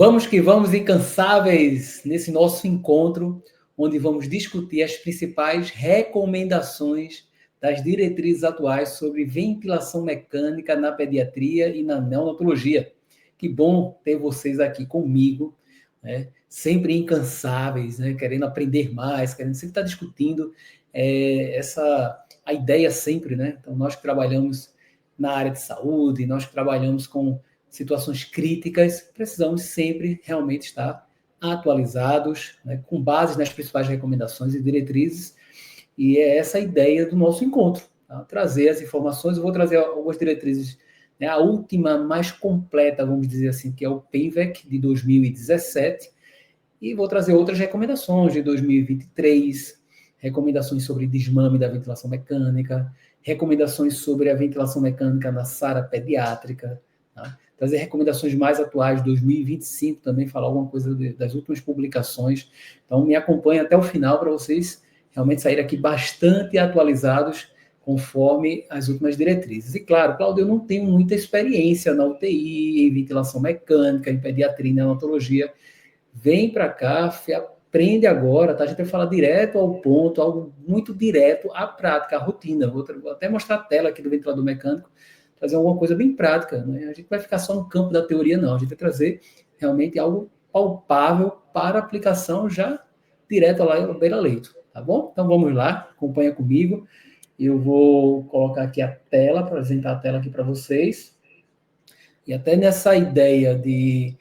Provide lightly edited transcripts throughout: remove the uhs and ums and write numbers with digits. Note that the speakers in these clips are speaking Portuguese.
Vamos que vamos, incansáveis, nesse nosso encontro, onde vamos discutir as principais recomendações das diretrizes atuais sobre ventilação mecânica na pediatria e na neonatologia. Que bom ter vocês aqui comigo, né? Sempre incansáveis, né? Querendo aprender mais, querendo sempre estar discutindo a ideia sempre, né? Então, nós que trabalhamos na área de saúde, nós que trabalhamos com situações críticas, precisamos sempre realmente estar atualizados, né, com base nas principais recomendações e diretrizes, e é essa a ideia do nosso encontro, tá? Trazer as informações. Eu vou trazer algumas diretrizes, né, a última mais completa, vamos dizer assim, que é o PENVEC de 2017, e vou trazer outras recomendações de 2023, recomendações sobre desmame da ventilação mecânica, recomendações sobre a ventilação mecânica na sala pediátrica, tá? Trazer recomendações mais atuais de 2025 também, falar alguma coisa das últimas publicações. Então, me acompanhe até o final para vocês realmente saírem aqui bastante atualizados conforme as últimas diretrizes. E claro, Cláudio, eu não tenho muita experiência na UTI, em ventilação mecânica, em pediatria, em neonatologia. Vem para cá, aprende agora, tá? A gente vai falar direto ao ponto, algo muito direto à prática, à rotina. Vou até mostrar a tela aqui do ventilador mecânico, trazer alguma coisa bem prática, né? A gente vai ficar só no campo da teoria, não. A gente vai trazer realmente algo palpável para aplicação já direto lá ao beira-leito, tá bom? Então vamos lá, acompanha comigo. Eu vou colocar aqui a tela, apresentar a tela aqui para vocês. E até nessa ideia de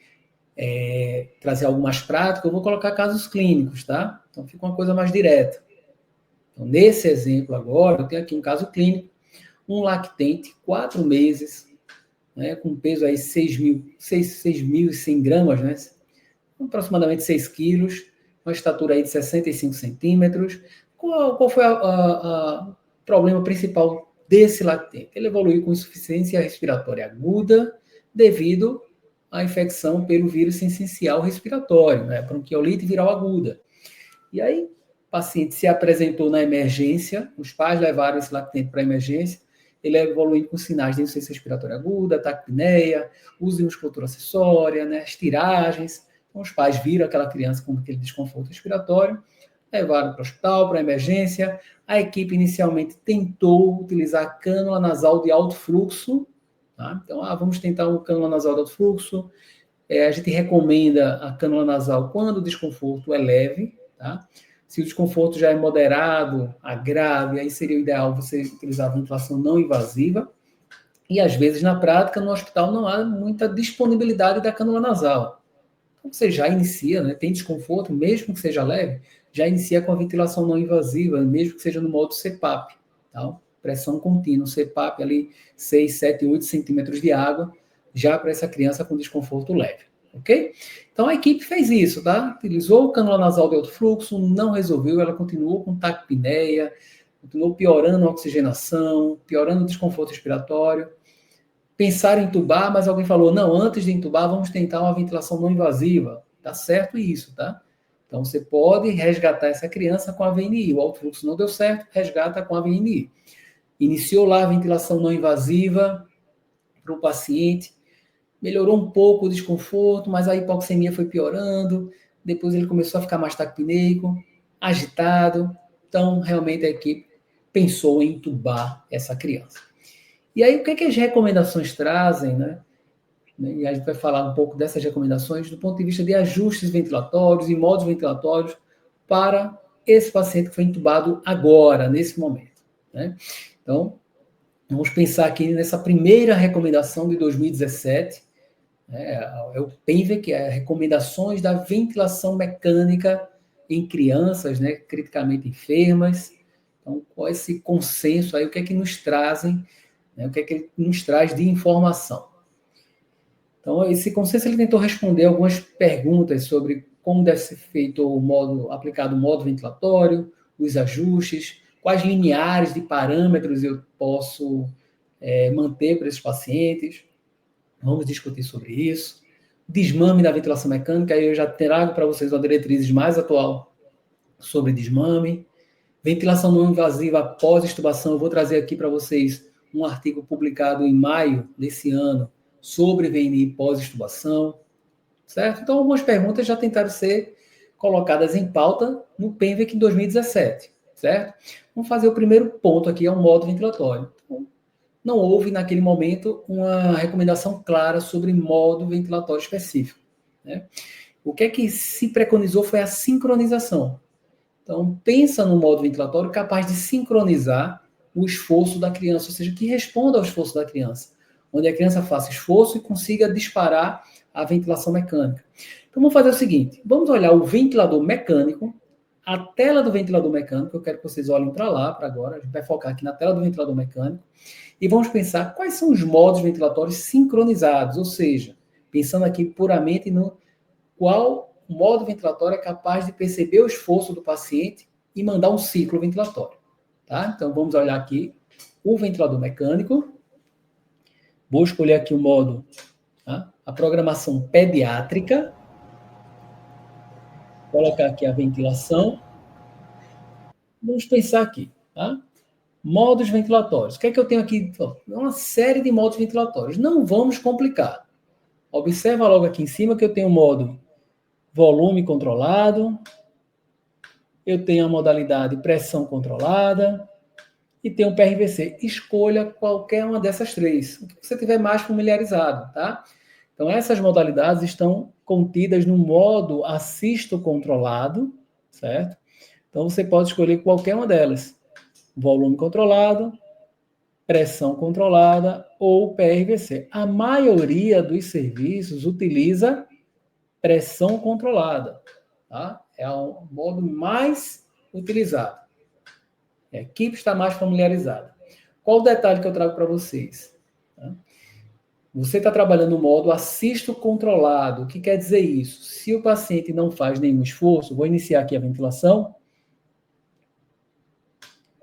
trazer algo mais prático, eu vou colocar casos clínicos, tá? Então fica uma coisa mais direta. Então, nesse exemplo agora, eu tenho aqui um caso clínico, um lactente, 4 meses, né, com peso aí 6.100 gramas, né, aproximadamente 6 quilos, uma estatura aí de 65 centímetros. Qual foi o problema principal desse lactente? Ele evoluiu com insuficiência respiratória aguda devido à infecção pelo vírus essencial respiratório, né, bronquiolite viral aguda. E aí, o paciente se apresentou na emergência, os pais levaram esse lactente para a emergência, ele evoluiu com sinais de insuficiência respiratória aguda, taquipneia, uso de musculatura acessória, né, as tiragens. Então, os pais viram aquela criança com aquele desconforto respiratório, levaram para o hospital, para a emergência. A equipe inicialmente tentou utilizar a cânula nasal de alto fluxo, tá? Então, vamos tentar uma cânula nasal de alto fluxo. A gente recomenda a cânula nasal quando o desconforto é leve, tá? Se o desconforto já é moderado a grave, aí seria o ideal você utilizar a ventilação não invasiva. E, às vezes, na prática, no hospital não há muita disponibilidade da cânula nasal. Então, você já inicia, né? Tem desconforto, mesmo que seja leve, já inicia com a ventilação não invasiva, mesmo que seja no modo CPAP, tá? Pressão contínua, CPAP ali, 6, 7, 8 centímetros de água, já para essa criança com desconforto leve, ok? Então, a equipe fez isso, tá? Utilizou o cânula nasal de alto fluxo, não resolveu, ela continuou com taquipneia, continuou piorando a oxigenação, piorando o desconforto respiratório. Pensaram em entubar, mas alguém falou, não, antes de entubar, vamos tentar uma ventilação não invasiva. Tá certo isso, tá? Então, você pode resgatar essa criança com a VNI. O alto fluxo não deu certo, resgata com a VNI. Iniciou lá a ventilação não invasiva para o paciente, melhorou um pouco o desconforto, mas a hipoxemia foi piorando, depois ele começou a ficar mais taquipneico, agitado. Então, realmente, a equipe pensou em entubar essa criança. E aí, o que as recomendações trazem, né? E a gente vai falar um pouco dessas recomendações do ponto de vista de ajustes ventilatórios e modos ventilatórios para esse paciente que foi entubado agora, nesse momento, né? Então, vamos pensar aqui nessa primeira recomendação de 2017, né? É o PENVEC, que é Recomendações da Ventilação Mecânica em Crianças, né, criticamente enfermas. Então, qual é esse consenso aí? O que é que nos trazem, né? O que é que ele nos traz de informação? Então, esse consenso ele tentou responder algumas perguntas sobre como deve ser feito aplicado o modo ventilatório, os ajustes, quais lineares de parâmetros eu posso manter para esses pacientes. Vamos discutir sobre isso. Desmame da ventilação mecânica, aí eu já trago para vocês uma diretriz mais atual sobre desmame. Ventilação não invasiva após extubação, eu vou trazer aqui para vocês um artigo publicado em maio desse ano sobre VNI pós-extubação. certo? Então, algumas perguntas já tentaram ser colocadas em pauta no PENVEC em 2017, certo? Vamos fazer o primeiro ponto aqui, é um modo ventilatório. Então, não houve, naquele momento, uma recomendação clara sobre modo ventilatório específico, né? O que é que se preconizou foi a sincronização. Então, pensa no modo ventilatório capaz de sincronizar o esforço da criança, ou seja, que responda ao esforço da criança, onde a criança faça esforço e consiga disparar a ventilação mecânica. Então, vamos fazer o seguinte, vamos olhar o ventilador mecânico, a tela do ventilador mecânico, eu quero que vocês olhem para lá, para agora, a gente vai focar aqui na tela do ventilador mecânico, e vamos pensar quais são os modos ventilatórios sincronizados, ou seja, pensando aqui puramente no qual modo ventilatório é capaz de perceber o esforço do paciente e mandar um ciclo ventilatório. Tá? Então, vamos olhar aqui o ventilador mecânico. Vou escolher aqui o modo, tá? A programação pediátrica. Vou colocar aqui a ventilação. Vamos pensar aqui. Tá? Modos ventilatórios. O que é que eu tenho aqui? Uma série de modos ventilatórios. Não vamos complicar. Observa logo aqui em cima que eu tenho o modo volume controlado, eu tenho a modalidade pressão controlada e tenho o PRVC. Escolha qualquer uma dessas três, o que você tiver mais familiarizado, tá? Então, essas modalidades estão contidas no modo assisto controlado, certo? Então, você pode escolher qualquer uma delas. Volume controlado, pressão controlada ou PRVC. A maioria dos serviços utiliza pressão controlada, tá? É o modo mais utilizado. A equipe está mais familiarizada. Qual o detalhe que eu trago para vocês? Tá? Você está trabalhando no modo assisto controlado. O que quer dizer isso? Se o paciente não faz nenhum esforço, vou iniciar aqui a ventilação,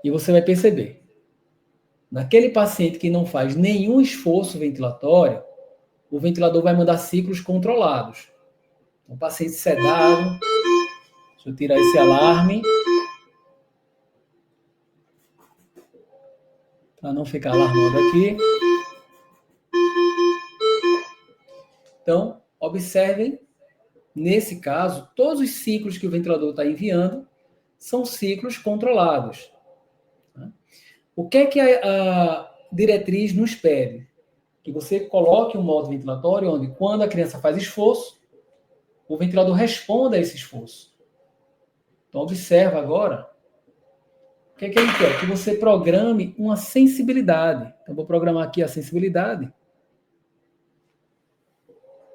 e você vai perceber. Naquele paciente que não faz nenhum esforço ventilatório, o ventilador vai mandar ciclos controlados. Então, paciente sedado, deixa eu tirar esse alarme, para não ficar alarmando aqui. Então, observem, nesse caso, todos os ciclos que o ventilador está enviando são ciclos controlados. O que é que a diretriz nos pede? Que você coloque um modo ventilatório onde, quando a criança faz esforço, o ventilador responda a esse esforço. Então, observa agora. O que é que ele quer? Que você programe uma sensibilidade. Então, vou programar aqui a sensibilidade,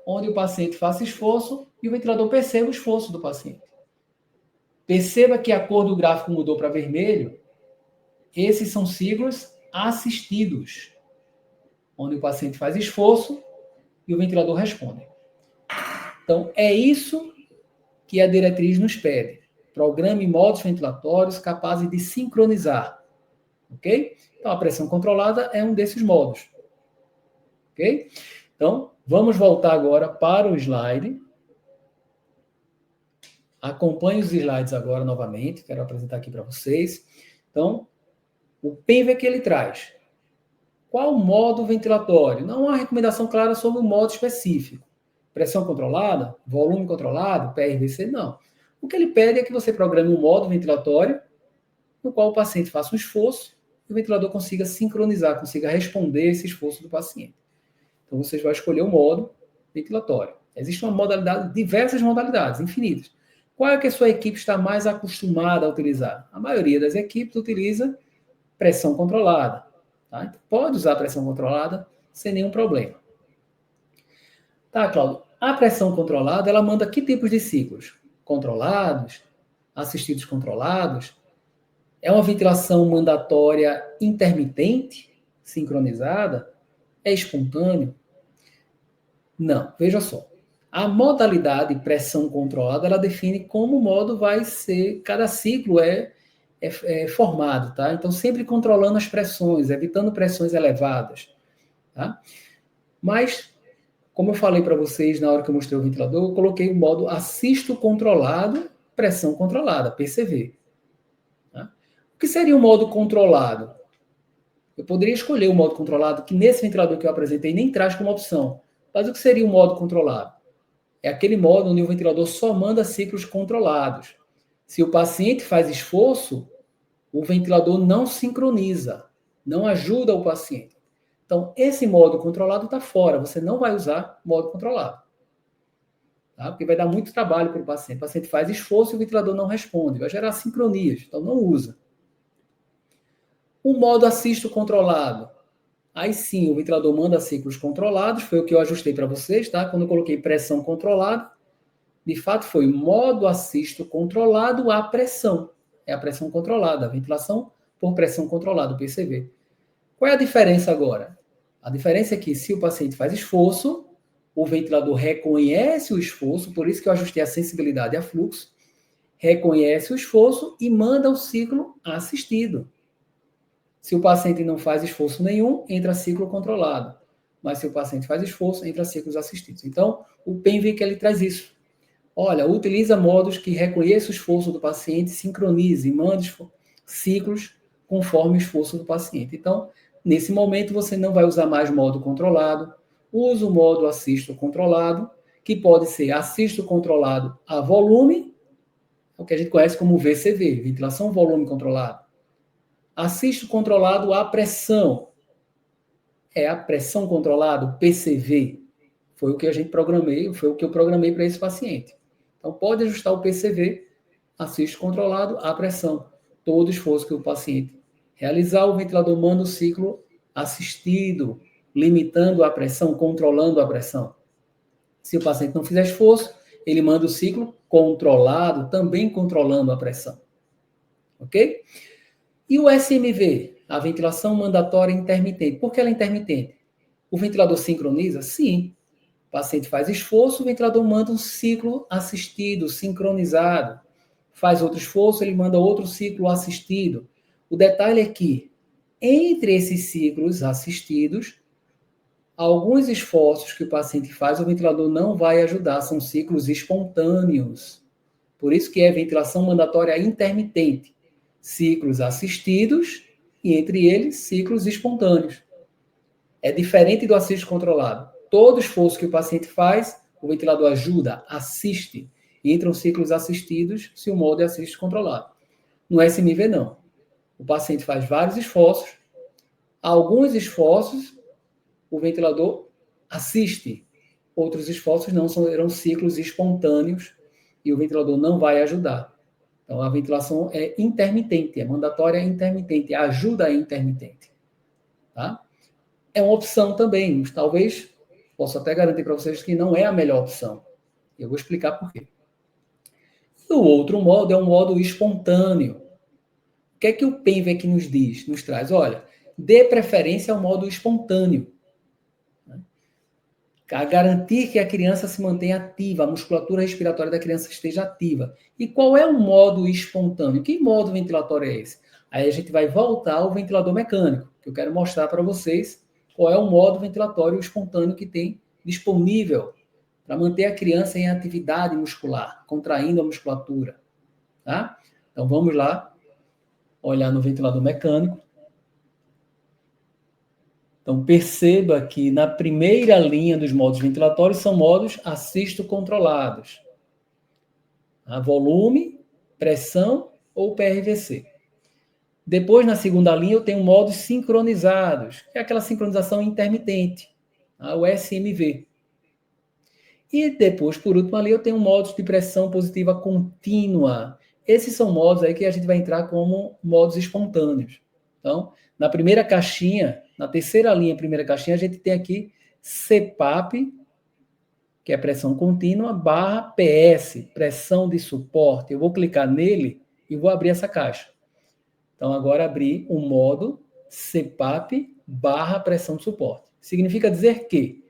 onde o paciente faça esforço e o ventilador perceba o esforço do paciente. Perceba que a cor do gráfico mudou para vermelho. Esses são ciclos assistidos, onde o paciente faz esforço e o ventilador responde. Então, é isso que a diretriz nos pede. Programe modos ventilatórios capazes de sincronizar. Ok? Então, a pressão controlada é um desses modos. Ok? Então, vamos voltar agora para o slide. Acompanhe os slides agora novamente. Quero apresentar aqui para vocês. Então, o PENVEC que ele traz. Qual o modo ventilatório? Não há recomendação clara sobre o modo específico. Pressão controlada? Volume controlado? PRVC? Não. O que ele pede é que você programe um modo ventilatório no qual o paciente faça um esforço e o ventilador consiga sincronizar, consiga responder esse esforço do paciente. Então, vocês vão escolher o modo ventilatório. Existe uma modalidade, diversas modalidades, infinitas. Qual é que a sua equipe está mais acostumada a utilizar? A maioria das equipes utiliza pressão controlada. Tá? Então, pode usar pressão controlada sem nenhum problema. Tá, Cláudio? A pressão controlada, ela manda que tipos de ciclos? Controlados? Assistidos controlados? É uma ventilação mandatória intermitente? Sincronizada? É espontâneo? Não, veja só. A modalidade pressão controlada, ela define como o modo vai ser, cada ciclo é formado, tá? Então, sempre controlando as pressões, evitando pressões elevadas, tá? Mas, como eu falei para vocês na hora que eu mostrei o ventilador, eu coloquei o modo assisto controlado, pressão controlada, PCV. Tá? O que seria o modo controlado? Eu poderia escolher o modo controlado, que nesse ventilador que eu apresentei nem traz como opção. Mas o que seria o modo controlado? É aquele modo onde o ventilador só manda ciclos controlados. Se o paciente faz esforço, o ventilador não sincroniza, não ajuda o paciente. Então, esse modo controlado está fora. Você não vai usar modo controlado. Tá? Porque vai dar muito trabalho para o paciente. O paciente faz esforço e o ventilador não responde. Vai gerar sincronias. Então, não usa. O modo assisto controlado. Aí sim, o ventilador manda ciclos controlados. Foi o que eu ajustei para vocês, tá? Quando eu coloquei pressão controlada, de fato foi modo assisto controlado à pressão. É a pressão controlada, a ventilação por pressão controlada, o PCV. Qual é a diferença agora? A diferença é que se o paciente faz esforço, o ventilador reconhece o esforço, por isso que eu ajustei a sensibilidade a fluxo, reconhece o esforço e manda o ciclo assistido. Se o paciente não faz esforço nenhum, entra ciclo controlado. Mas se o paciente faz esforço, entra ciclos assistidos. Então, o PENVIC ele traz isso. Olha, utiliza modos que reconheçam o esforço do paciente, sincronize e mande ciclos conforme o esforço do paciente. Então, nesse momento, você não vai usar mais modo controlado, usa o modo assisto controlado, que pode ser assisto controlado a volume, o que a gente conhece como VCV, ventilação volume controlado. Assisto controlado a pressão, é a pressão controlada, PCV. Foi o que a gente programei, foi o que eu programei para esse paciente. Então, pode ajustar o PCV, assisto controlado à pressão. Todo esforço que o paciente realizar, o ventilador manda o ciclo assistido, limitando a pressão, controlando a pressão. Se o paciente não fizer esforço, ele manda o ciclo controlado, também controlando a pressão. Ok? E o SMV, a ventilação mandatória intermitente. Por que ela é intermitente? O ventilador sincroniza? Sim. O paciente faz esforço, o ventilador manda um ciclo assistido, sincronizado. Faz outro esforço, ele manda outro ciclo assistido. O detalhe é que, entre esses ciclos assistidos, alguns esforços que o paciente faz, o ventilador não vai ajudar, são ciclos espontâneos. Por isso que é ventilação mandatória intermitente. Ciclos assistidos e, entre eles, ciclos espontâneos. É diferente do assisto controlado. Todo esforço que o paciente faz, o ventilador ajuda, assiste. E entram ciclos assistidos se o modo é assisto controlado. No SMV, não. O paciente faz vários esforços. Alguns esforços, o ventilador assiste. Outros esforços não, serão ciclos espontâneos e o ventilador não vai ajudar. Então, a ventilação é intermitente, é mandatória intermitente, a ajuda é intermitente. Tá? É uma opção também, mas talvez posso até garantir para vocês que não é a melhor opção. Eu vou explicar por quê. E o outro modo é um modo espontâneo. O que é que o PENVEC nos diz? Nos traz, olha, dê preferência ao modo espontâneo. A garantir que a criança se mantenha ativa, a musculatura respiratória da criança esteja ativa. E qual é o modo espontâneo? Que modo ventilatório é esse? Aí a gente vai voltar ao ventilador mecânico, que eu quero mostrar para vocês qual é o modo ventilatório espontâneo que tem disponível para manter a criança em atividade muscular, contraindo a musculatura. Tá? Então vamos lá, olhar no ventilador mecânico. Então, perceba que na primeira linha dos modos ventilatórios são modos assisto controlados. A volume, pressão ou PRVC. Depois, na segunda linha, eu tenho modos sincronizados, que é aquela sincronização intermitente, o SMV. E depois, por último, ali eu tenho modos de pressão positiva contínua. Esses são modos aí que a gente vai entrar como modos espontâneos. Então, na primeira caixinha, na terceira linha, primeira caixinha, a gente tem aqui CPAP, que é pressão contínua, barra PS, pressão de suporte. Eu vou clicar nele e vou abrir essa caixa. Então, agora abri o modo CPAP barra pressão de suporte. Significa dizer que,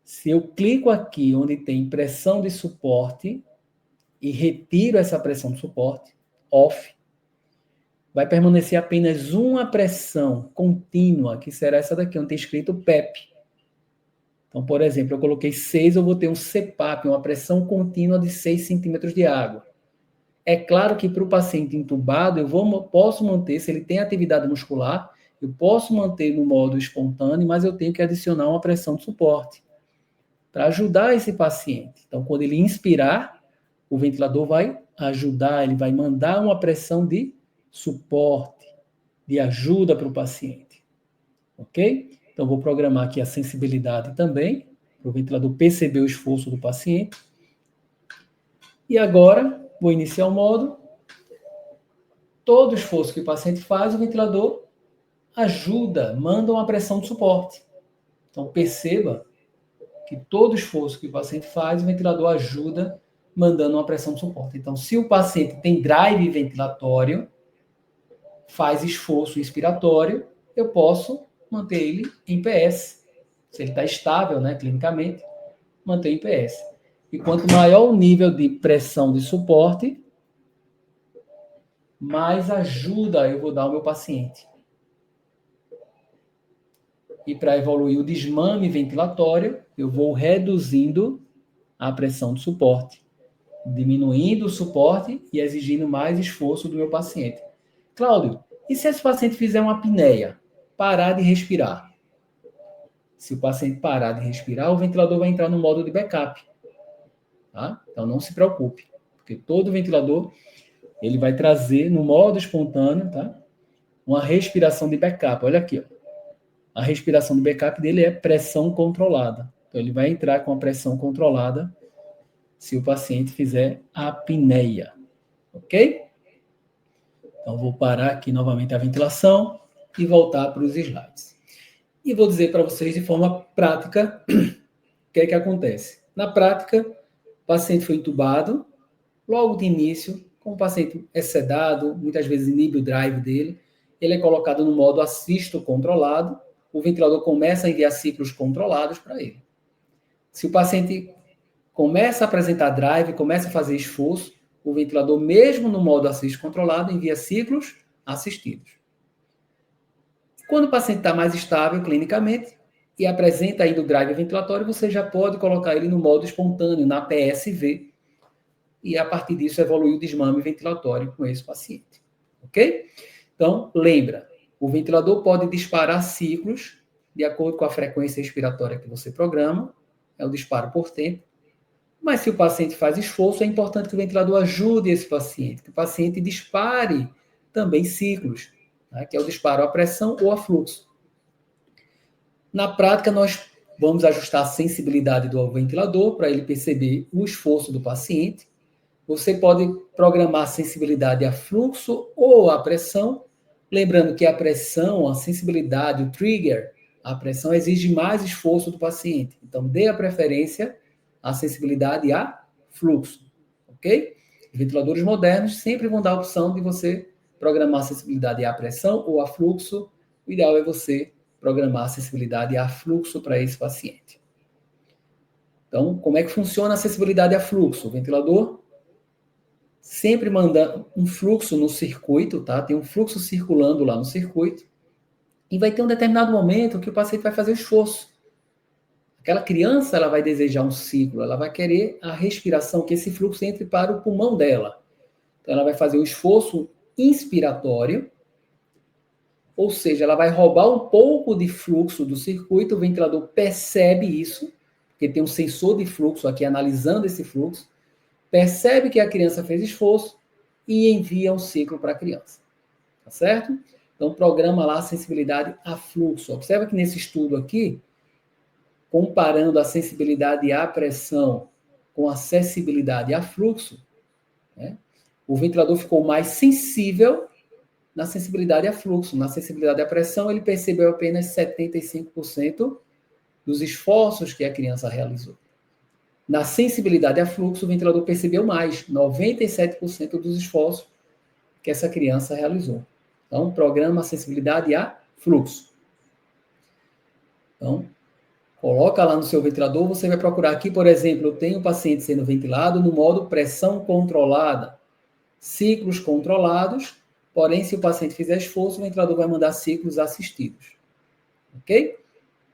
se eu clico aqui onde tem pressão de suporte e retiro essa pressão de suporte, off, vai permanecer apenas uma pressão contínua, que será essa daqui, onde tem escrito PEP. Então, por exemplo, eu coloquei 6, eu vou ter um CPAP, uma pressão contínua de 6 centímetros de água. É claro que para o paciente entubado, posso manter, se ele tem atividade muscular, eu posso manter no modo espontâneo, mas eu tenho que adicionar uma pressão de suporte. para ajudar esse paciente. Então, quando ele inspirar, o ventilador vai ajudar, ele vai mandar uma pressão de suporte, de ajuda para o paciente. Ok? Então, vou programar aqui a sensibilidade também, para o ventilador perceber o esforço do paciente. E agora, vou iniciar o modo. Todo esforço que o paciente faz, o ventilador ajuda, manda uma pressão de suporte. Então, perceba que todo esforço que o paciente faz, o ventilador ajuda, mandando uma pressão de suporte. Então, se o paciente tem drive ventilatório, faz esforço inspiratório, eu posso manter ele em PS. Se ele está estável, né, clinicamente, manter em PS. E quanto maior o nível de pressão de suporte, mais ajuda eu vou dar ao meu paciente. E para evoluir o desmame ventilatório, eu vou reduzindo a pressão de suporte, diminuindo o suporte e exigindo mais esforço do meu paciente. Cláudio, e se esse paciente fizer uma apneia, parar de respirar? Se o paciente parar de respirar, o ventilador vai entrar no modo de backup. Tá? Então não se preocupe, porque todo ventilador ele vai trazer no modo espontâneo, tá? Uma respiração de backup. Olha aqui, ó. A respiração de backup dele é pressão controlada. Então ele vai entrar com a pressão controlada se o paciente fizer apneia. Ok? Então vou parar aqui novamente a ventilação e voltar para os slides. E vou dizer para vocês de forma prática o que é que acontece. Na prática, o paciente foi intubado, logo de início, com o paciente é sedado, muitas vezes inibe o drive dele, ele é colocado no modo assisto controlado, o ventilador começa a enviar ciclos controlados para ele. Se o paciente começa a apresentar drive, começa a fazer esforço, o ventilador, mesmo no modo assisto controlado, envia ciclos assistidos. Quando o paciente está mais estável clinicamente e apresenta ainda o drive ventilatório, você já pode colocar ele no modo espontâneo, na PSV, e a partir disso evoluir o desmame ventilatório com esse paciente. Ok? Então, lembra, o ventilador pode disparar ciclos de acordo com a frequência respiratória que você programa, é o disparo por tempo, mas se o paciente faz esforço, é importante que o ventilador ajude esse paciente, que o paciente dispare também ciclos, né, que é o disparo a pressão ou a fluxo. Na prática, nós vamos ajustar a sensibilidade do ventilador para ele perceber o esforço do paciente. Você pode programar a sensibilidade a fluxo ou a pressão, lembrando que a pressão, a sensibilidade, o trigger, a pressão exige mais esforço do paciente. Então, dê a preferência à sensibilidade a fluxo, ok? Ventiladores modernos sempre vão dar a opção de você programar a sensibilidade à pressão ou a fluxo. O ideal é você programar a sensibilidade a fluxo para esse paciente. Então, como é que funciona a sensibilidade a fluxo? O ventilador sempre manda um fluxo no circuito, tá? Tem um fluxo circulando lá no circuito. E vai ter um determinado momento que o paciente vai fazer o esforço. Aquela criança, ela vai desejar um ciclo, ela vai querer a respiração, que esse fluxo entre para o pulmão dela. Então, ela vai fazer o esforço inspiratório, ou seja, ela vai roubar um pouco de fluxo do circuito, o ventilador percebe isso, porque tem um sensor de fluxo aqui analisando esse fluxo, percebe que a criança fez esforço e envia um ciclo para a criança. Tá certo? Então, programa lá a sensibilidade a fluxo. Observa que nesse estudo aqui, comparando a sensibilidade à pressão com a acessibilidade a fluxo, né, o ventilador ficou mais sensível na sensibilidade a fluxo. Na sensibilidade à pressão, ele percebeu apenas 75% dos esforços que a criança realizou. Na sensibilidade a fluxo, o ventilador percebeu mais, 97% dos esforços que essa criança realizou. Então, programa a sensibilidade a fluxo. Então, coloca lá no seu ventilador, você vai procurar aqui, por exemplo, eu tenho o paciente sendo ventilado no modo pressão controlada, ciclos controlados, porém, se o paciente fizer esforço, o ventilador vai mandar ciclos assistidos. Ok?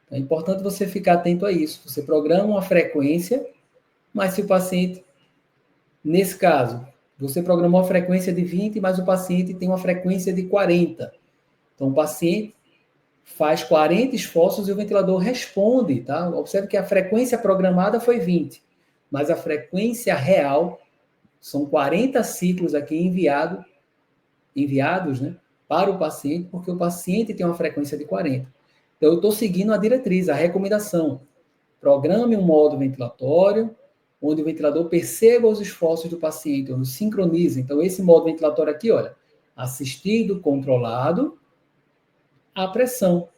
Então, é importante você ficar atento a isso. Você programa uma frequência, mas se o paciente, nesse caso, você programou a frequência de 20, mas o paciente tem uma frequência de 40. Então, o paciente faz 40 esforços e o ventilador responde, tá? Observe que a frequência programada foi 20, mas a frequência real são 40 ciclos aqui enviados, né, para o paciente, porque o paciente tem uma frequência de 40. Então, eu estou seguindo a diretriz, a recomendação. Programe um modo ventilatório, onde o ventilador perceba os esforços do paciente, onde sincronize. Então, esse modo ventilatório aqui, olha, assistido, controlado, a pressão.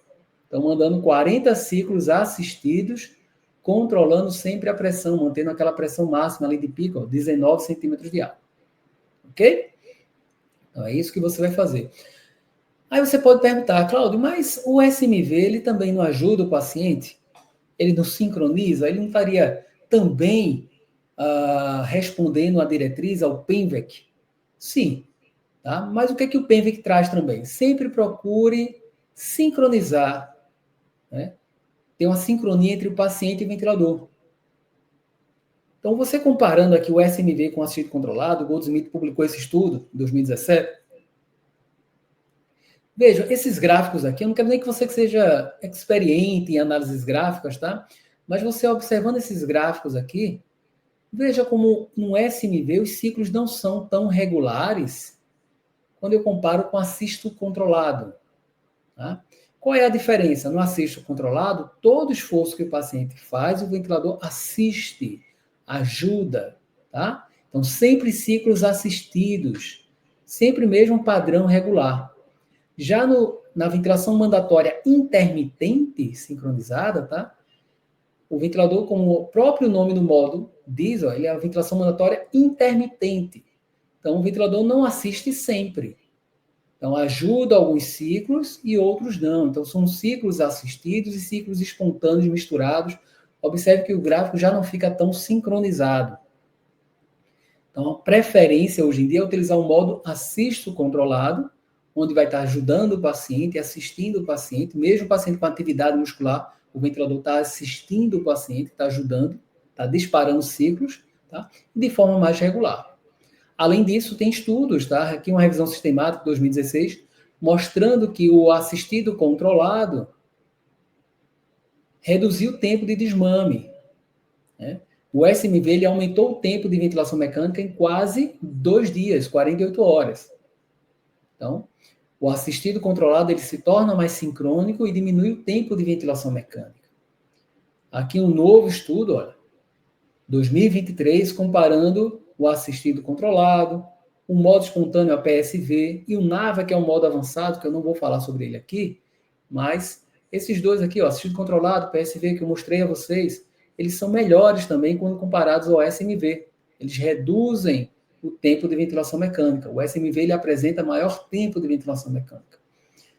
Então, mandando 40 ciclos assistidos, controlando sempre a pressão, mantendo aquela pressão máxima ali de pico, ó, 19 centímetros de ar. Ok? Então, é isso que você vai fazer. Aí você pode perguntar, Cláudio, mas o SMV, ele também não ajuda o paciente? Ele não sincroniza? Ele não estaria também respondendo à diretriz, ao PENVEC? Sim. Tá? Mas o que o PENVEC traz também? Sempre procure sincronizar, né? Tem uma sincronia entre o paciente e o ventilador. Então, você comparando aqui o SMV com o assistido controlado, o Goldsmith publicou esse estudo em 2017. Vejam, esses gráficos aqui, eu não quero nem que você seja experiente em análises gráficas, tá? Mas você observando esses gráficos aqui, veja como no SMV os ciclos não são tão regulares quando eu comparo com assisto controlado. Tá? Qual é a diferença? No assisto controlado, todo esforço que o paciente faz, o ventilador assiste, ajuda. Tá? Então, sempre ciclos assistidos, sempre mesmo padrão regular. Já na ventilação mandatória intermitente, sincronizada, tá? O ventilador, como o próprio nome do modo diz, ó, ele é a ventilação mandatória intermitente. Então, o ventilador não assiste sempre. Então, ajuda alguns ciclos e outros não. Então, são ciclos assistidos e ciclos espontâneos misturados. Observe que o gráfico já não fica tão sincronizado. Então, a preferência hoje em dia é utilizar o modo assisto controlado, onde vai estar ajudando o paciente, assistindo o paciente, mesmo o paciente com atividade muscular, o ventilador está assistindo o paciente, está ajudando, está disparando ciclos, tá? De forma mais regular. Além disso, tem estudos, tá? Aqui uma revisão sistemática de 2016, mostrando que o assistido controlado reduziu o tempo de desmame, né? O SMV ele aumentou o tempo de ventilação mecânica em quase 2 dias, 48 horas. Então, o assistido controlado ele se torna mais sincrônico e diminui o tempo de ventilação mecânica. Aqui um novo estudo, olha, 2023, comparando o assistido controlado, o modo espontâneo APSV e o NAVA, que é um modo avançado, que eu não vou falar sobre ele aqui, mas esses dois aqui, ó, assistido controlado, PSV, que eu mostrei a vocês, eles são melhores também quando comparados ao SMV. Eles reduzem o tempo de ventilação mecânica. O SMV ele apresenta maior tempo de ventilação mecânica.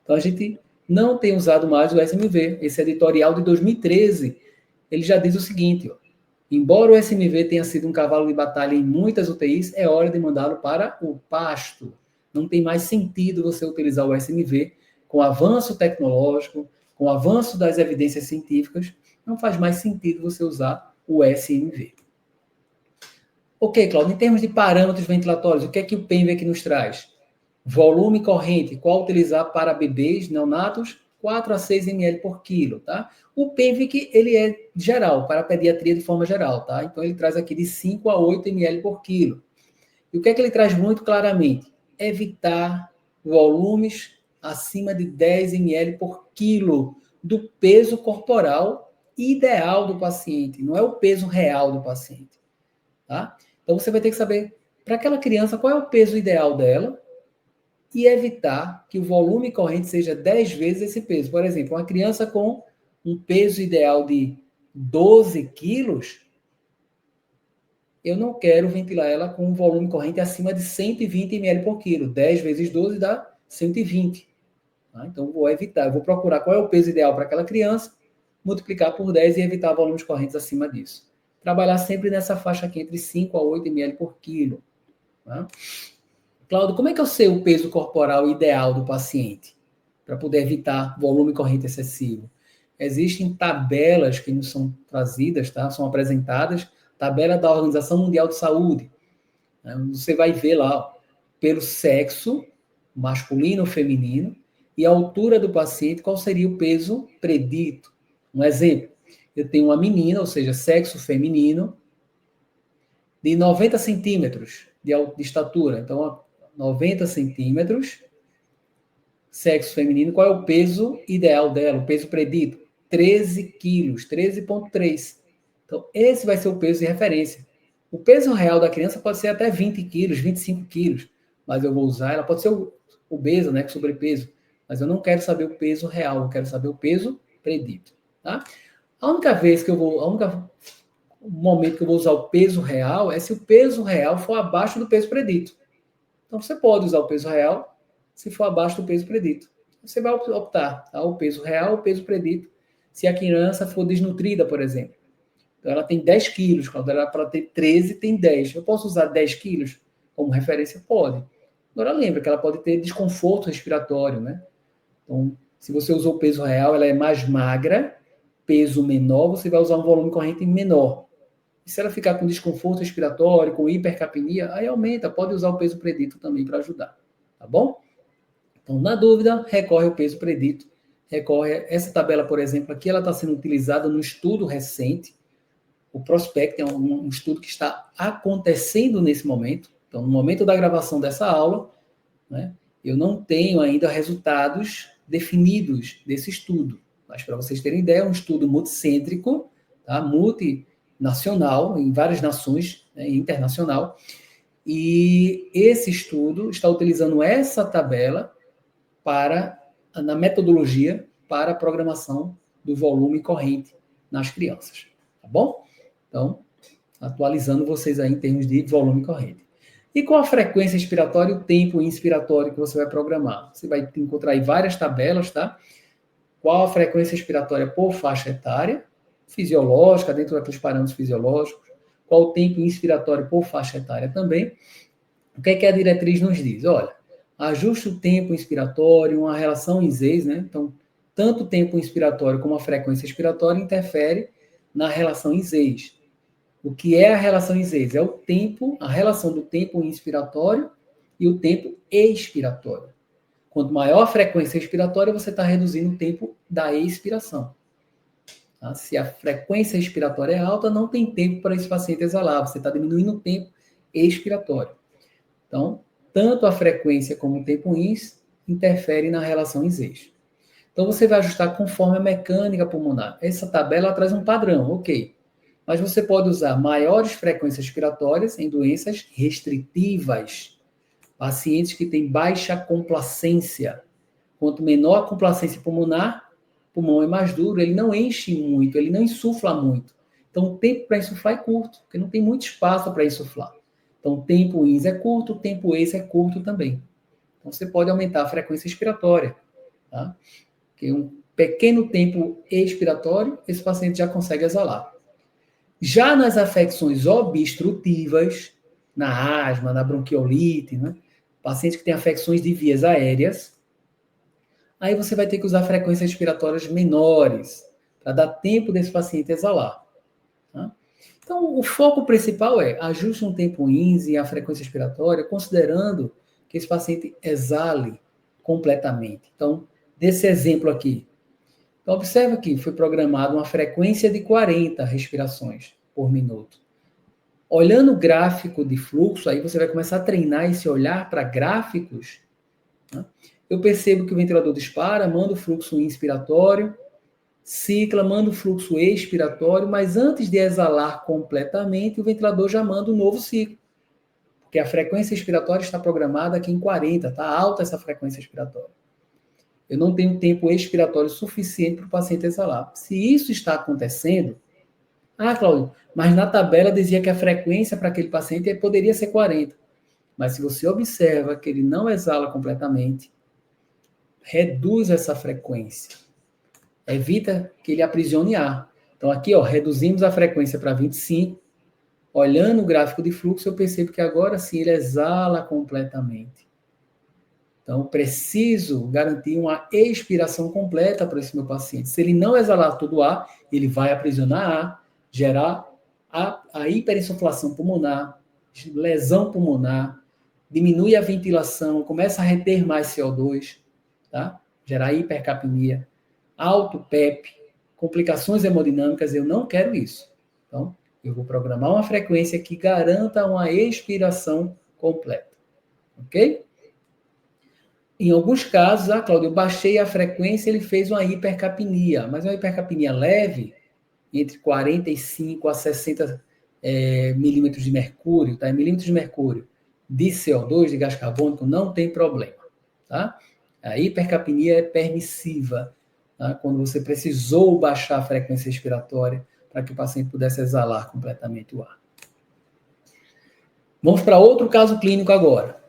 Então, a gente não tem usado mais o SMV. Esse editorial de 2013, ele já diz o seguinte, ó, embora o SMV tenha sido um cavalo de batalha em muitas UTIs, é hora de mandá-lo para o pasto. Não tem mais sentido você utilizar o SMV com o avanço tecnológico, com o avanço das evidências científicas, não faz mais sentido você usar o SMV. Ok, Cláudio, em termos de parâmetros ventilatórios, o que é que o PENVEC nos traz? Volume corrente, qual utilizar para bebês neonatos? 4 a 6 ml por quilo, tá? O PENVEC, ele é geral, para a pediatria de forma geral, tá? Então, ele traz aqui de 5 a 8 ml por quilo. E o que é que ele traz muito claramente? Evitar volumes acima de 10 ml por quilo do peso corporal ideal do paciente, não é o peso real do paciente, tá? Então, você vai ter que saber, para aquela criança, qual é o peso ideal dela e evitar que o volume corrente seja 10 vezes esse peso. Por exemplo, uma criança com um peso ideal de 12 quilos, eu não quero ventilar ela com um volume corrente acima de 120 ml por quilo. 10 vezes 12 dá 120. Tá? Então, vou evitar. Eu vou procurar qual é o peso ideal para aquela criança, multiplicar por 10 e evitar volumes correntes acima disso. Trabalhar sempre nessa faixa aqui, entre 5 a 8 ml por quilo. Tá? Cláudio, como é que eu sei o peso corporal ideal do paciente? Para poder evitar volume corrente excessivo. Existem tabelas que nos são trazidas, tá? São apresentadas, tabela da Organização Mundial de Saúde. Você vai ver lá, ó, pelo sexo, masculino ou feminino, e a altura do paciente, qual seria o peso predito. Um exemplo, eu tenho uma menina, ou seja, sexo feminino, de 90 centímetros de estatura. Então, 90 centímetros, sexo feminino, qual é o peso ideal dela, o peso predito? 13 quilos, 13,3. Então, esse vai ser o peso de referência. O peso real da criança pode ser até 20 quilos, 25 quilos, mas eu vou usar, ela pode ser obesa, né, com sobrepeso, mas eu não quero saber o peso real, eu quero saber o peso predito, tá? A única vez que eu vou, o momento que eu vou usar o peso real é se o peso real for abaixo do peso predito. Então, você pode usar o peso real se for abaixo do peso predito. Você vai optar o peso real, o peso predito, se a criança for desnutrida, por exemplo. Então, ela tem 10 quilos, quando ela para ter 13, tem 10. Eu posso usar 10 quilos como referência? Pode. Agora, lembra que ela pode ter desconforto respiratório, né? Então, se você usou o peso real, ela é mais magra, peso menor, você vai usar um volume corrente menor. E se ela ficar com desconforto respiratório, com hipercapnia, aí aumenta, pode usar o peso predito também para ajudar, tá bom? Então, na dúvida, recorre ao peso predito. Essa tabela, por exemplo, aqui, ela está sendo utilizada no estudo recente. O Prospect é um estudo que está acontecendo nesse momento. Então, no momento da gravação dessa aula, né, eu não tenho ainda resultados definidos desse estudo. Mas, para vocês terem ideia, é um estudo multicêntrico, tá? Multinacional, em várias nações, né, internacional. E esse estudo está utilizando essa tabela na metodologia para a programação do volume corrente nas crianças. Tá bom? Então, atualizando vocês aí em termos de volume corrente. E com a frequência expiratória e o tempo inspiratório que você vai programar? Você vai encontrar aí várias tabelas, tá? Qual a frequência expiratória por faixa etária, fisiológica, dentro daqueles parâmetros fisiológicos. Qual o tempo inspiratório por faixa etária também. O que é que a diretriz nos diz? Olha, ajuste o tempo inspiratório, uma relação ISES, né? Então, tanto o tempo inspiratório como a frequência expiratória interfere na relação ISES. O que é a relação ISES? É o tempo, a relação do tempo inspiratório e o tempo expiratório. Quanto maior a frequência expiratória, você está reduzindo o tempo da expiração. Tá? Se a frequência expiratória é alta, não tem tempo para esse paciente exalar, você está diminuindo o tempo expiratório. Então, tanto a frequência como o tempo ins interferem na relação ISES. Então, você vai ajustar conforme a mecânica pulmonar. Essa tabela traz um padrão, ok. Mas você pode usar maiores frequências respiratórias em doenças restritivas. Pacientes que têm baixa complacência. Quanto menor a complacência pulmonar, o pulmão é mais duro, ele não enche muito, ele não insufla muito. Então, o tempo para insuflar é curto, porque não tem muito espaço para insuflar. Então, o tempo ins é curto, o tempo ex é curto também. Então, você pode aumentar a frequência expiratória. Tá? Porque um pequeno tempo expiratório, esse paciente já consegue exalar. Já nas afecções obstrutivas, na asma, na bronquiolite, né? Paciente que tem afecções de vias aéreas, aí você vai ter que usar frequências respiratórias menores, para dar tempo desse paciente exalar. Tá? Então, o foco principal é ajuste um tempo INS e a frequência respiratória, considerando que esse paciente exale completamente. Então, desse exemplo aqui. Então, observa que foi programada uma frequência de 40 respirações por minuto. Olhando o gráfico de fluxo, aí você vai começar a treinar esse olhar para gráficos. Né? Eu percebo que o ventilador dispara, manda o fluxo inspiratório, cicla, manda o fluxo expiratório, mas antes de exalar completamente, o ventilador já manda um novo ciclo. Porque a frequência expiratória está programada aqui em 40, está alta essa frequência expiratória. Eu não tenho tempo expiratório suficiente para o paciente exalar. Se isso está acontecendo, Cláudio, mas na tabela dizia que a frequência para aquele paciente poderia ser 40. Mas se você observa que ele não exala completamente, reduz essa frequência. Evita que ele aprisione ar. Então aqui, reduzimos a frequência para 25. Olhando o gráfico de fluxo, eu percebo que agora sim ele exala completamente. Então, preciso garantir uma expiração completa para esse meu paciente. Se ele não exalar todo o ar, ele vai aprisionar ar, gerar a hiperinsuflação pulmonar, lesão pulmonar, diminui a ventilação, começa a reter mais CO2, tá? gerar hipercapnia, alto PEP, complicações hemodinâmicas, eu não quero isso. Então, eu vou programar uma frequência que garanta uma expiração completa. Ok? Em alguns casos, Cláudio, eu baixei a frequência, ele fez uma hipercapnia, mas uma hipercapnia leve, entre 45 a 60 milímetros de mercúrio, tá? Milímetros de mercúrio de CO2, de gás carbônico, não tem problema, tá? A hipercapnia é permissiva, tá? Quando você precisou baixar a frequência respiratória para que o paciente pudesse exalar completamente o ar. Vamos para outro caso clínico agora.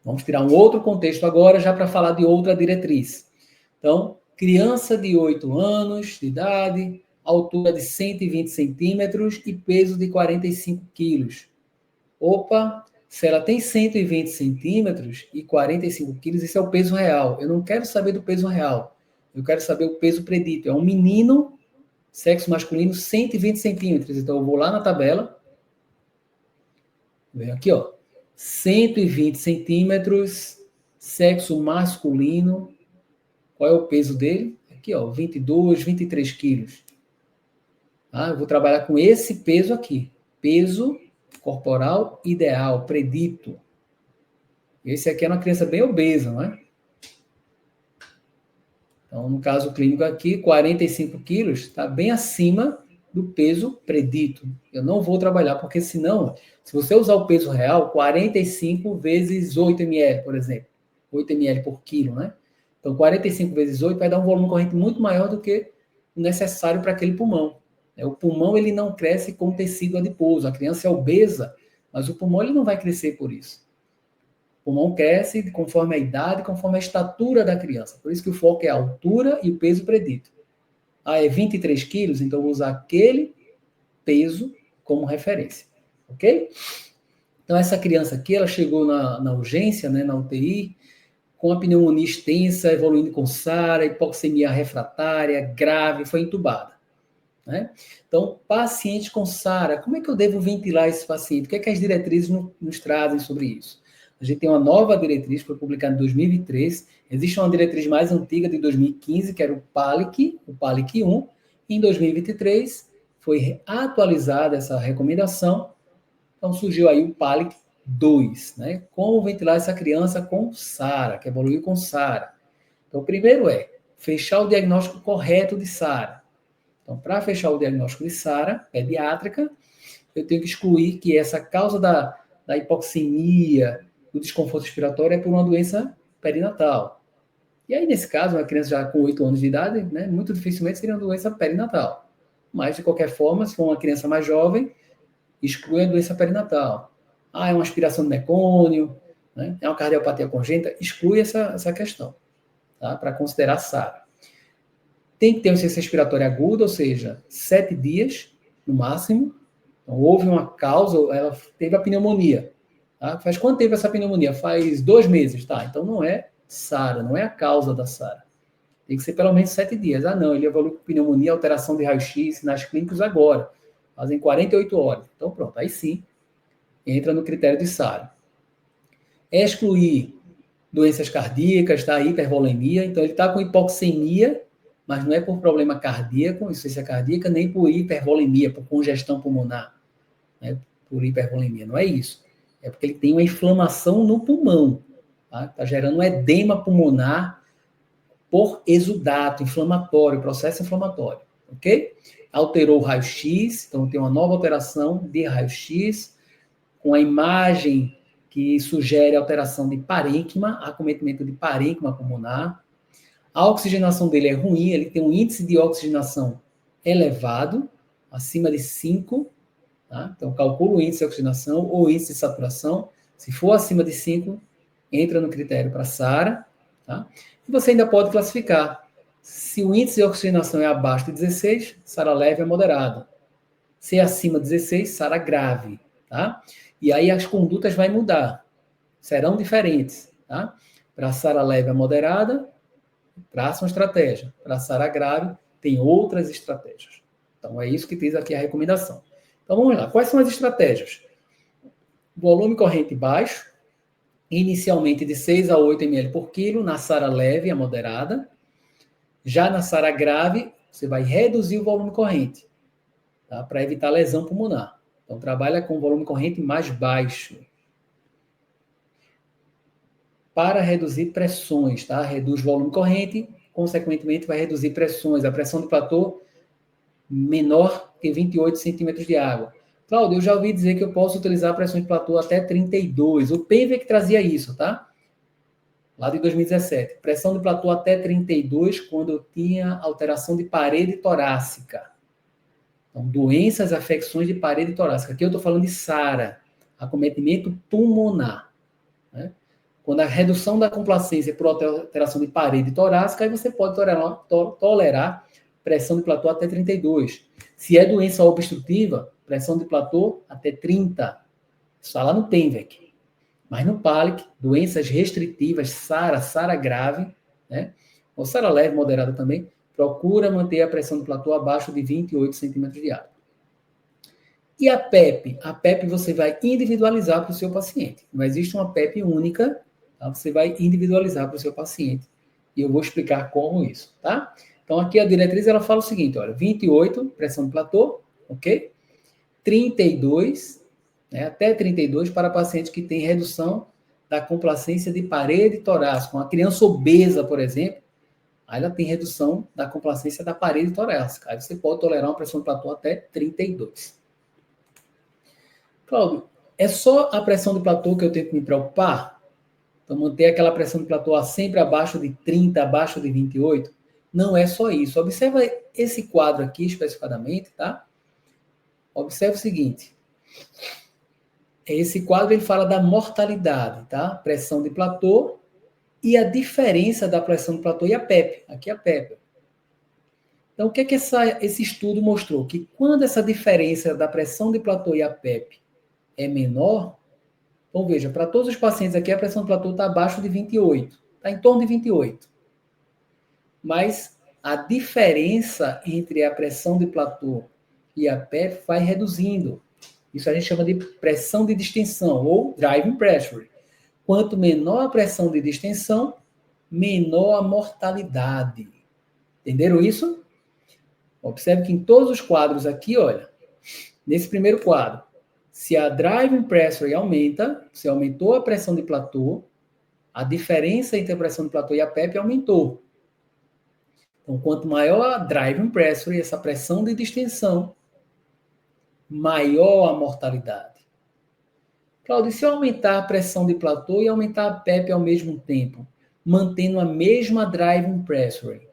Vamos tirar um outro contexto agora, já para falar de outra diretriz. Então, criança de 8 anos de idade, altura de 120 centímetros e peso de 45 quilos. Opa, se ela tem 120 centímetros e 45 quilos, isso é o peso real. Eu não quero saber do peso real. Eu quero saber o peso predito. É um menino, sexo masculino, 120 centímetros. Então, eu vou lá na tabela. Vem aqui, ó. 120 centímetros, sexo masculino. Qual é o peso dele? Aqui, ó, 22, 23 quilos. Ah, eu vou trabalhar com esse peso aqui. Peso corporal ideal, predito. Esse aqui é uma criança bem obesa, não é? Então, no caso clínico aqui, 45 quilos, está bem acima do peso predito. Eu não vou trabalhar, porque senão, se você usar o peso real, 45 vezes 8 ml, por exemplo. 8 ml por quilo, né? Então, 45 vezes 8 vai dar um volume corrente muito maior do que o necessário para aquele pulmão. O pulmão, ele não cresce com tecido adiposo. A criança é obesa, mas o pulmão, ele não vai crescer por isso. O pulmão cresce conforme a idade, conforme a estatura da criança. Por isso que o foco é a altura e o peso predito. Ah, é 23 quilos, então eu vou usar aquele peso como referência. Ok? Então, essa criança aqui, ela chegou na urgência, né, na UTI, com a pneumonia extensa, evoluindo com SARA, hipoxemia refratária, grave, foi entubada. Né? Então, paciente com SARA, como é que eu devo ventilar esse paciente? O que é que as diretrizes nos trazem sobre isso? A gente tem uma nova diretriz, que foi publicada em 2003. Existe uma diretriz mais antiga, de 2015, que era o PALIC 1. E em 2023, foi atualizada essa recomendação. Então, surgiu aí o PALIC 2, né? Como ventilar essa criança com SARA, que evoluiu com SARA. Então, o primeiro é fechar o diagnóstico correto de SARA. Então, para fechar o diagnóstico de SARA pediátrica, eu tenho que excluir que essa causa da hipoxemia, do desconforto respiratório é por uma doença perinatal. E aí, nesse caso, uma criança já com 8 anos de idade, né, muito dificilmente seria uma doença perinatal. Mas, de qualquer forma, se for uma criança mais jovem, exclui a doença perinatal. Ah, é uma aspiração de mecônio, né, é uma cardiopatia congênita, exclui essa questão, tá, para considerar SARA. Tem que ter uma insuficiência respiratória aguda, ou seja, 7 dias, no máximo. Então, houve uma causa, ela teve a pneumonia. Tá? Faz quanto tempo essa pneumonia? Faz 2 meses, tá? Então não é SARA, não é a causa da SARA. Tem que ser pelo menos 7 dias. Ah, não, ele evoluiu com pneumonia, alteração de raio-x, sinais clínicos agora. Fazem 48 horas. Então pronto, aí sim, entra no critério de SARA. Excluir doenças cardíacas, tá? Hipervolemia. Então ele está com hipoxemia, mas não é por problema cardíaco, insuficiência cardíaca, nem por hipervolemia, por congestão pulmonar, né? Por hipervolemia, não é isso. É porque ele tem uma inflamação no pulmão, tá? Está gerando um edema pulmonar por exudato inflamatório, processo inflamatório, ok? Alterou o raio-x, então tem uma nova alteração de raio-x, com a imagem que sugere alteração de parênquima, acometimento de parênquima pulmonar. A oxigenação dele é ruim, ele tem um índice de oxigenação elevado, acima de 5, tá? Então, calcula o índice de oxigenação ou índice de saturação. Se for acima de 5, entra no critério para SARA. Tá? E você ainda pode classificar. Se o índice de oxigenação é abaixo de 16, SARA leve é moderada. Se é acima de 16, SARA grave. Tá? E aí as condutas vão mudar. Serão diferentes. Tá? Para SARA leve é moderada, traça uma estratégia. Para SARA grave, tem outras estratégias. Então, é isso que diz aqui a recomendação. Então, vamos lá. Quais são as estratégias? Volume corrente baixo, inicialmente de 6 a 8 ml por quilo, na SARA leve, a moderada. Já na SARA grave, você vai reduzir o volume corrente, tá? Para evitar lesão pulmonar. Então, trabalha com volume corrente mais baixo. Para reduzir pressões, tá? Reduz volume corrente, consequentemente vai reduzir pressões. A pressão do platô menor que 28 centímetros de água. Cláudio, eu já ouvi dizer que eu posso utilizar a pressão de platô até 32. O PENVEC trazia isso, tá? Lá de 2017. Pressão de platô até 32 quando eu tinha alteração de parede torácica. Então, doenças, afecções de parede torácica. Aqui eu estou falando de SARA, acometimento pulmonar. Né? Quando a redução da complacência por alteração de parede torácica, aí você pode tolerar pressão de platô até 32. Se é doença obstrutiva, pressão de platô até 30. Isso está lá no PENVEC. Mas no PALIC, doenças restritivas, SARA, SARA grave, né? Ou SARA leve, moderada também, procura manter a pressão do platô abaixo de 28 centímetros de água. E a PEP? A PEP você vai individualizar para o seu paciente. Não existe uma PEP única, tá? Você vai individualizar para o seu paciente. E eu vou explicar como isso, tá? Então, aqui a diretriz, ela fala o seguinte, olha, 28, pressão do platô, ok? 32, né, até 32 para pacientes que têm redução da complacência de parede torácica. Uma criança obesa, por exemplo, aí ela tem redução da complacência da parede torácica. Aí você pode tolerar uma pressão de platô até 32. Cláudio, é só a pressão de platô que eu tenho que me preocupar? Então, manter aquela pressão de platô sempre abaixo de 30, abaixo de 28? Não é só isso. Observa esse quadro aqui especificadamente, tá? Observe o seguinte. Esse quadro ele fala da mortalidade, tá? Pressão de platô e a diferença da pressão de platô e a PEP. Aqui é a PEP. Então, o que é que esse estudo mostrou? Que quando essa diferença da pressão de platô e a PEP é menor, então veja, para todos os pacientes aqui a pressão de platô está abaixo de 28, está em torno de 28. Mas a diferença entre a pressão de platô e a PEP vai reduzindo. Isso a gente chama de pressão de distensão, ou driving pressure. Quanto menor a pressão de distensão, menor a mortalidade. Entenderam isso? Observe que em todos os quadros aqui, olha, nesse primeiro quadro, se a driving pressure aumenta, se aumentou a pressão de platô, a diferença entre a pressão de platô e a PEP aumentou. Então, quanto maior a driving pressure, essa pressão de distensão, maior a mortalidade. Cláudio, e se eu aumentar a pressão de platô e aumentar a PEP ao mesmo tempo, mantendo a mesma driving pressure,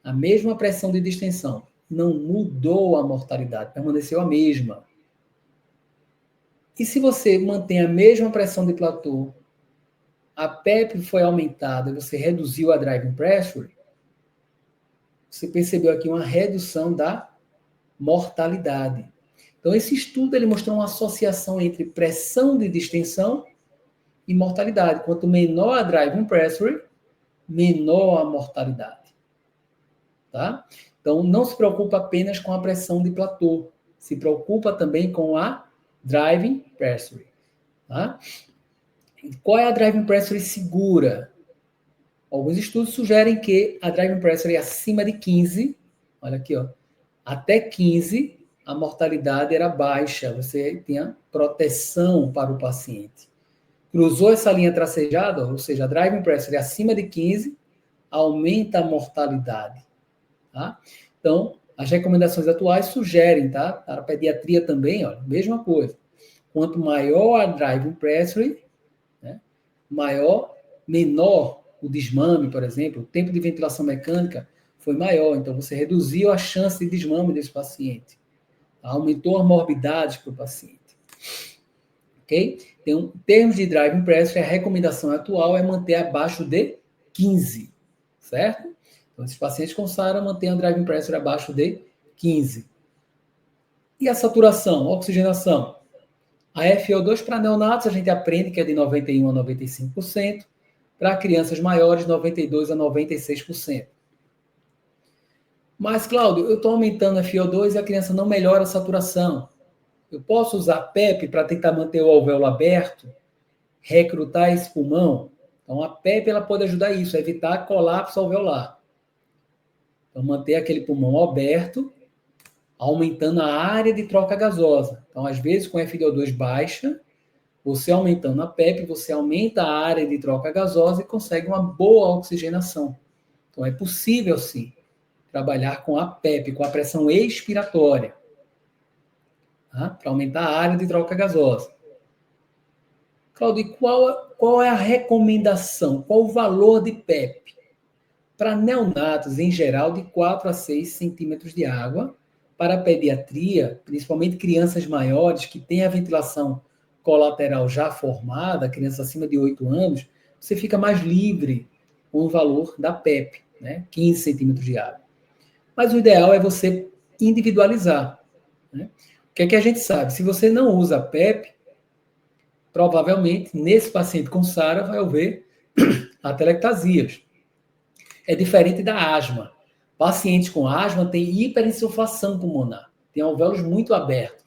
a mesma pressão de distensão, não mudou a mortalidade, permaneceu a mesma. E se você mantém a mesma pressão de platô, a PEP foi aumentada e você reduziu a driving pressure, você percebeu aqui uma redução da mortalidade. Então, esse estudo ele mostrou uma associação entre pressão de distensão e mortalidade. Quanto menor a driving pressure, menor a mortalidade. Tá? Então, não se preocupa apenas com a pressão de platô. Se preocupa também com a driving pressure. Tá? Qual é a driving pressure segura? Alguns estudos sugerem que a driving pressure é acima de 15, olha aqui, ó, até 15, a mortalidade era baixa, você tinha proteção para o paciente. Cruzou essa linha tracejada, ou seja, a driving pressure acima de 15, aumenta a mortalidade. Tá? Então, as recomendações atuais sugerem, tá? Para a pediatria também, ó, mesma coisa. Quanto maior a driving pressure, né, menor o desmame, por exemplo, o tempo de ventilação mecânica foi maior, então você reduziu a chance de desmame desse paciente. Aumentou as morbidades para o paciente. Ok? Então, em termos de driving pressure, a recomendação atual é manter abaixo de 15, certo? Então, esses pacientes com SARA mantêm a driving pressure abaixo de 15. E a saturação, a oxigenação? A FiO2 para neonatos a gente aprende que é de 91% a 95%, para crianças maiores, 92% a 96%. Mas, Cláudio, eu estou aumentando a FiO2 e a criança não melhora a saturação. Eu posso usar PEP para tentar manter o alvéolo aberto? recrutar esse pulmão. Então, a PEP ela pode ajudar isso, a evitar colapso alveolar. Então, manter aquele pulmão aberto, aumentando a área de troca gasosa. Então, às vezes, com FiO2 baixa, você aumentando a PEP, você aumenta a área de troca gasosa e consegue uma boa oxigenação. Então, é possível, sim, trabalhar com a PEP, com a pressão expiratória, tá? Para aumentar a área de troca gasosa. Claudio, qual é a recomendação? Qual o valor de PEP? Para neonatos, em geral, de 4 a 6 centímetros de água. Para a pediatria, principalmente crianças maiores que têm a ventilação colateral já formada, crianças acima de 8 anos, você fica mais livre com o valor da PEP, né? 15 centímetros de água. Mas o ideal é você individualizar, né? O que é que a gente sabe? Se você não usa a PEP, provavelmente, nesse paciente com SARA, vai haver atelectasias. É diferente da asma. Pacientes com asma têm hiperinsuflação pulmonar, têm alvéolos muito abertos.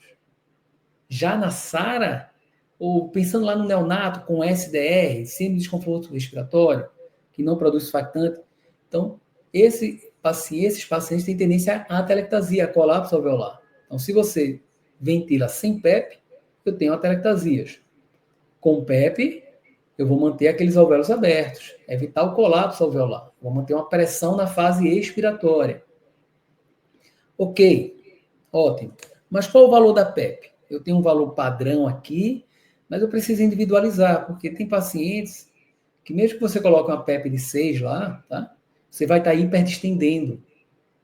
Já na SARA, ou pensando lá no neonato com SDR, síndrome de desconforto respiratório, que não produz surfactante, então, esses pacientes têm tendência à atelectasia, a colapso alveolar. Então, se você ventila sem PEP, eu tenho atelectasias. Com PEP, eu vou manter aqueles alvéolos abertos, evitar o colapso alveolar. Vou manter uma pressão na fase expiratória. Ok, ótimo. Mas qual o valor da PEP? Eu tenho um valor padrão aqui, mas eu preciso individualizar, porque tem pacientes que mesmo que você coloque uma PEP de 6 lá, tá? Você vai estar hiperdistendendo.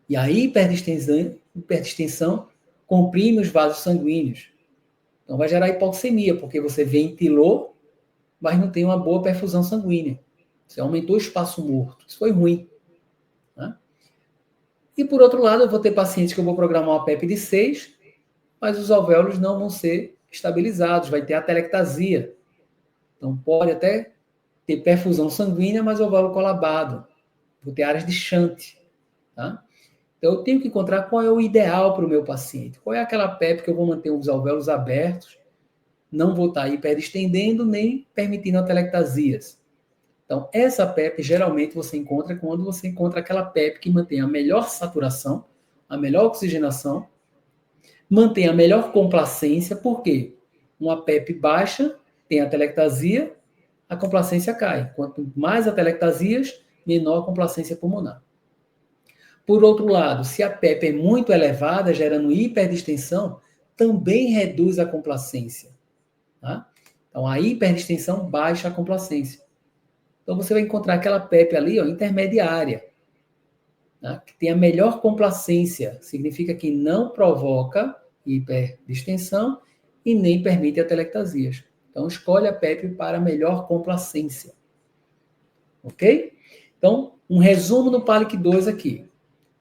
E a hiperdistensão comprime os vasos sanguíneos. Então vai gerar hipoxemia, porque você ventilou, mas não tem uma boa perfusão sanguínea. Você aumentou o espaço morto. Isso foi ruim. Né? E, por outro lado, eu vou ter pacientes que eu vou programar uma PEP de 6, mas os alvéolos não vão ser estabilizados, vai ter atelectasia. Então, pode até ter perfusão sanguínea, mas o alvéolo colabado. Vou ter áreas de shunt. Tá? Então, eu tenho que encontrar qual é o ideal para o meu paciente. Qual é aquela PEP que eu vou manter os alvéolos abertos, não vou estar hiperdistendendo, nem permitindo atelectasias. Então, essa PEP geralmente você encontra quando você encontra aquela PEP que mantém a melhor saturação, a melhor oxigenação, mantém a melhor complacência, por quê? Uma PEP baixa tem atelectasia, a complacência cai. Quanto mais atelectasias, menor a complacência pulmonar. Por outro lado, se a PEP é muito elevada, gerando hiperdistensão, também reduz a complacência. Tá? Então, a hiperdistensão baixa a complacência. Então, você vai encontrar aquela PEP ali, ó, intermediária, né, que tem a melhor complacência. Significa que não provoca hiperdistensão e nem permite atelectasias. Então, escolhe a PEP para melhor complacência. Ok? Então, um resumo no PALIC 2 aqui.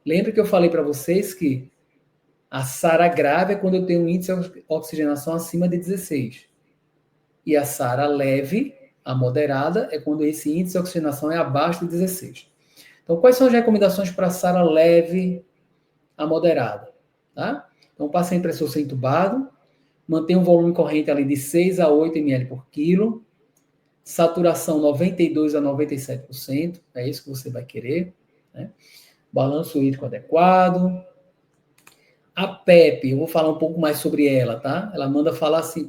Lembra que eu falei para vocês que a SARA grave é quando eu tenho um índice de oxigenação acima de 16. E a SARA leve, a moderada, é quando esse índice de oxigenação é abaixo de 16. Então, quais são as recomendações para a SARA leve a moderada? Tá? Então, o paciente precisou ser entubado, manter um volume corrente ali de 6 a 8 ml por quilo, saturação 92 a 97%, é isso que você vai querer, né? Balanço hídrico adequado. A PEP, eu vou falar um pouco mais sobre ela, tá? Ela manda falar assim,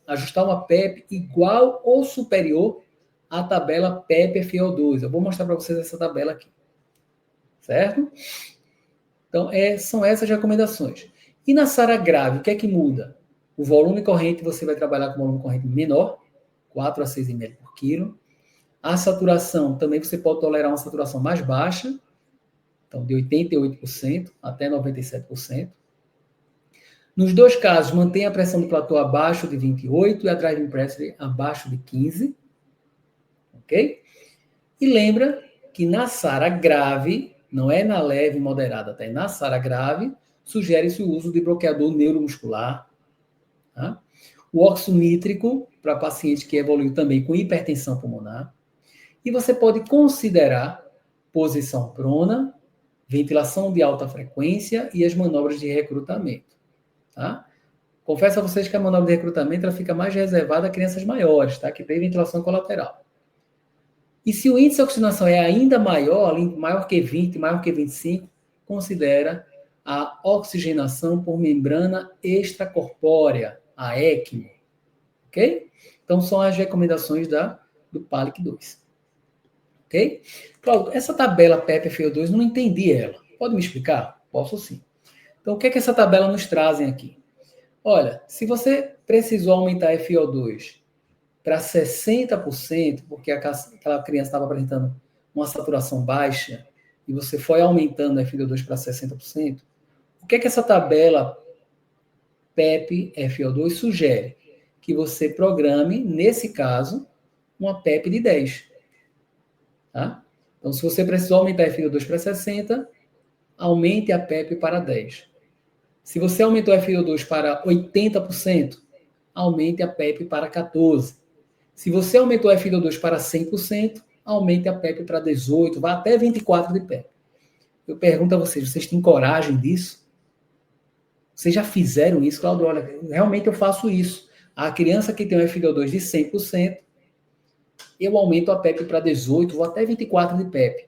ajustar uma PEP igual ou superior à tabela PEP-FiO2. Eu vou mostrar para vocês essa tabela aqui. Certo? Então, são essas recomendações. E na SARA grave, o que é que muda? O volume corrente, você vai trabalhar com volume corrente menor, 4 a 6 ml por quilo. A saturação, também você pode tolerar uma saturação mais baixa, então de 88% até 97%. Nos dois casos, mantém a pressão do platô abaixo de 28 e a driving pressure abaixo de 15. Ok? E lembra que na SARA grave, não é na leve e moderada, tá? É na SARA grave, sugere-se o uso de bloqueador neuromuscular. Tá? O óxido nítrico, para paciente que evoluiu também com hipertensão pulmonar. E você pode considerar posição prona, ventilação de alta frequência e as manobras de recrutamento. Tá? Confesso a vocês que a manobra de recrutamento ela fica mais reservada a crianças maiores, tá? Que tem ventilação colateral. E se o índice de oxigenação é ainda maior, maior que 20, maior que 25, considera a oxigenação por membrana extracorpórea, a ECMO. Ok? Então, são as recomendações do PALIC 2. Ok? Cláudio, essa tabela PEP-FiO2, não entendi ela. Pode me explicar? Posso sim. Então, o que é que essa tabela nos trazem aqui? Olha, se você precisou aumentar a FiO2 para 60%, porque aquela criança estava apresentando uma saturação baixa, e você foi aumentando a FiO2 para 60%, o que é que essa tabela PEP-FiO2 sugere? Que você programe, nesse caso, uma PEP de 10. Tá? Então, se você precisou aumentar a FiO2 para 60, aumente a PEP para 10. Se você aumentou a FiO2 para 80%, aumente a PEP para 14%. Se você aumentou a FiO2 para 100%, aumente a PEP para 18%, vá até 24% de PEP. Eu pergunto a vocês têm coragem disso? Vocês já fizeram isso, Claudio? Olha, realmente eu faço isso. A criança que tem um FiO2 de 100%, eu aumento a PEP para 18%, vou até 24% de PEP.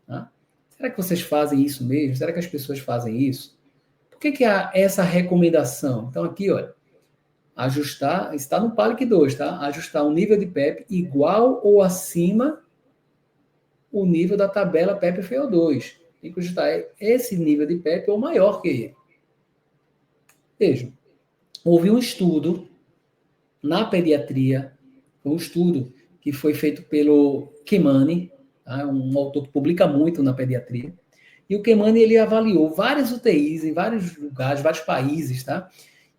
Tá? Será que vocês fazem isso mesmo? Será que as pessoas fazem isso? Por que há essa recomendação? Então, aqui, olha, ajustar, está no PALIC 2, tá? Ajustar o nível de PEP igual ou acima o nível da tabela PEP-FiO2. Tem que ajustar esse nível de PEP ou maior que ele. Vejam, houve um estudo na pediatria, um estudo que foi feito pelo Kimani, tá? Um autor que publica muito na pediatria, e o Kimani ele avaliou várias UTIs em vários lugares, vários países, tá?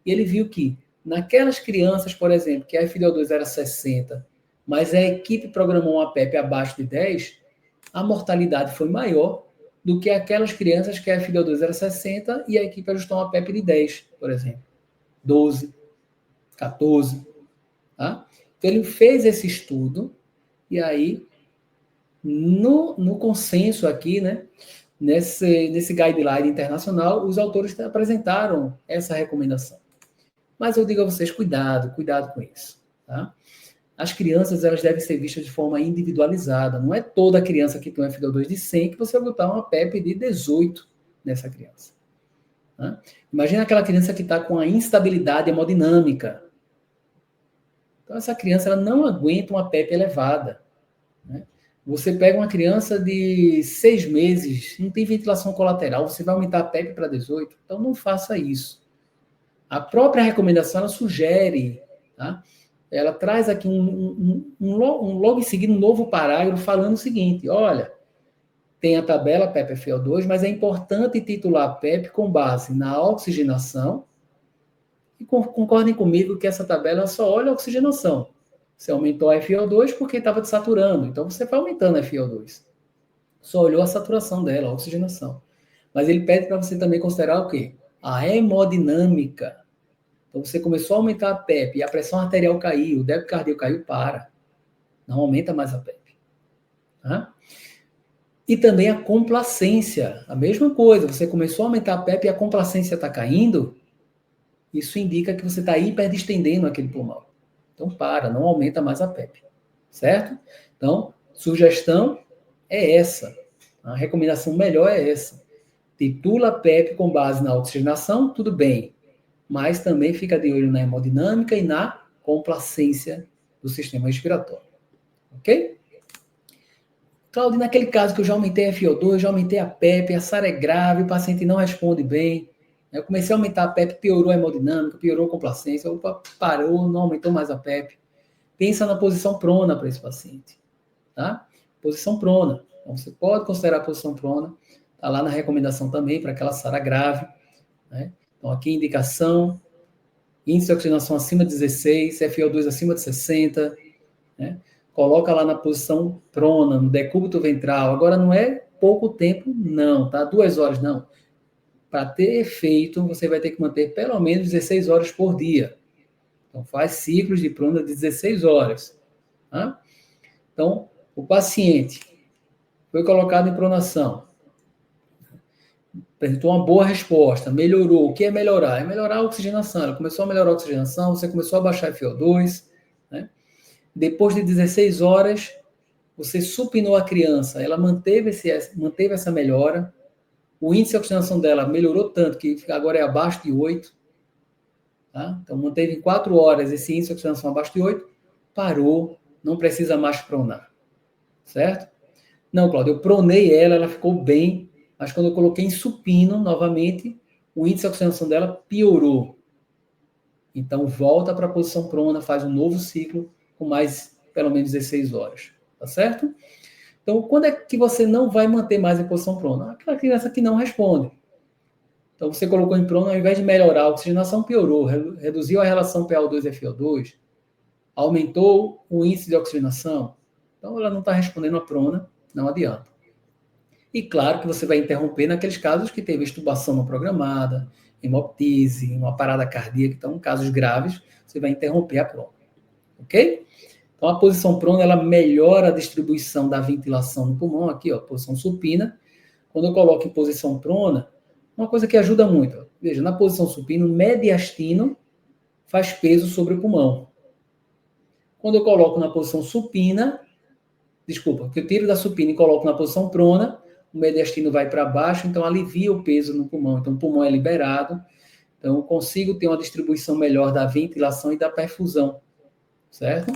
E ele viu que naquelas crianças, por exemplo, que a FiO2 era 60, mas a equipe programou uma PEP abaixo de 10, a mortalidade foi maior do que aquelas crianças que a FiO2 era 60 e a equipe ajustou uma PEP de 10, por exemplo. 12, 14. Tá? Então, ele fez esse estudo e aí, no consenso aqui, né, nesse guideline internacional, os autores apresentaram essa recomendação. Mas eu digo a vocês, cuidado com isso. Tá? As crianças elas devem ser vistas de forma individualizada. Não é toda criança que tem um FiO2 de 100 que você vai botar uma PEP de 18 nessa criança. Tá? Imagina aquela criança que está com a instabilidade hemodinâmica. Então, essa criança ela não aguenta uma PEP elevada. Né? Você pega uma criança de 6 meses, não tem ventilação colateral, você vai aumentar a PEP para 18. Então, não faça isso. A própria recomendação ela sugere, tá? Ela traz aqui logo em seguida um novo parágrafo falando o seguinte: olha, tem a tabela PEP-FiO2, mas é importante titular a PEP com base na oxigenação. E concordem comigo que essa tabela só olha a oxigenação. Você aumentou a FiO2 porque estava desaturando, então você vai aumentando a FiO2. Só olhou a saturação dela, a oxigenação. Mas ele pede para você também considerar o quê? A hemodinâmica. Então, você começou a aumentar a PEP e a pressão arterial caiu, o débito cardíaco caiu, para. Não aumenta mais a PEP. Tá? E também a complacência. A mesma coisa, você começou a aumentar a PEP e a complacência está caindo, isso indica que você está hiperdistendendo aquele pulmão. Então, para, não aumenta mais a PEP. Certo? Então, sugestão é essa. A recomendação melhor é essa. Titula a PEP com base na oxigenação, tudo bem. Mas também fica de olho na hemodinâmica e na complacência do sistema respiratório. Ok? Claudio, naquele caso que eu já aumentei a FiO2, já aumentei a PEP, a SARA é grave, o paciente não responde bem. Eu comecei a aumentar a PEP, piorou a hemodinâmica, piorou a complacência, opa, parou, não aumentou mais a PEP. Pensa na posição prona para esse paciente. Tá? Posição prona. Então, você pode considerar a posição prona. Está lá na recomendação também para aquela SARA grave. Né? Então, aqui indicação, índice de oxigenação acima de 16, FiO2 acima de 60, né? Coloca lá na posição prona, no decúbito ventral. Agora, não é pouco tempo, não, tá? 2 horas, não. Para ter efeito, você vai ter que manter pelo menos 16 horas por dia. Então, faz ciclos de prona de 16 horas. Tá? Então, o paciente foi colocado em pronação. apresentou uma boa resposta, melhorou. O que é melhorar? É melhorar a oxigenação. Ela começou a melhorar a oxigenação, você começou a baixar FO2, né? Depois de 16 horas, você supinou a criança, ela manteve essa melhora, o índice de oxigenação dela melhorou tanto que agora é abaixo de 8, tá? Então, manteve em 4 horas esse índice de oxigenação abaixo de 8, parou, não precisa mais pronar, certo? Não, Cláudio, eu pronei ela, ela ficou bem, mas quando eu coloquei em supino, novamente, o índice de oxigenação dela piorou. Então, volta para a posição prona, faz um novo ciclo com mais, pelo menos, 16 horas, tá certo? Então, quando é que você não vai manter mais em posição prona? Aquela criança que não responde. Então, você colocou em prona, ao invés de melhorar a oxigenação, piorou, reduziu a relação PaO2-FO2, aumentou o índice de oxigenação. Então, ela não está respondendo a prona, não adianta. E claro que você vai interromper naqueles casos que teve extubação não programada, hemoptise, uma parada cardíaca, então, casos graves, você vai interromper a prona. Ok? Então, a posição prona, ela melhora a distribuição da ventilação no pulmão, aqui, ó, posição supina. Quando eu coloco em posição prona, uma coisa que ajuda muito, ó, veja, na posição supina, o mediastino faz peso sobre o pulmão. Quando eu coloco na posição supina, desculpa, que eu tiro da supina e coloco na posição prona, o mediastino vai para baixo, então alivia o peso no pulmão. Então, o pulmão é liberado, então eu consigo ter uma distribuição melhor da ventilação e da perfusão, certo?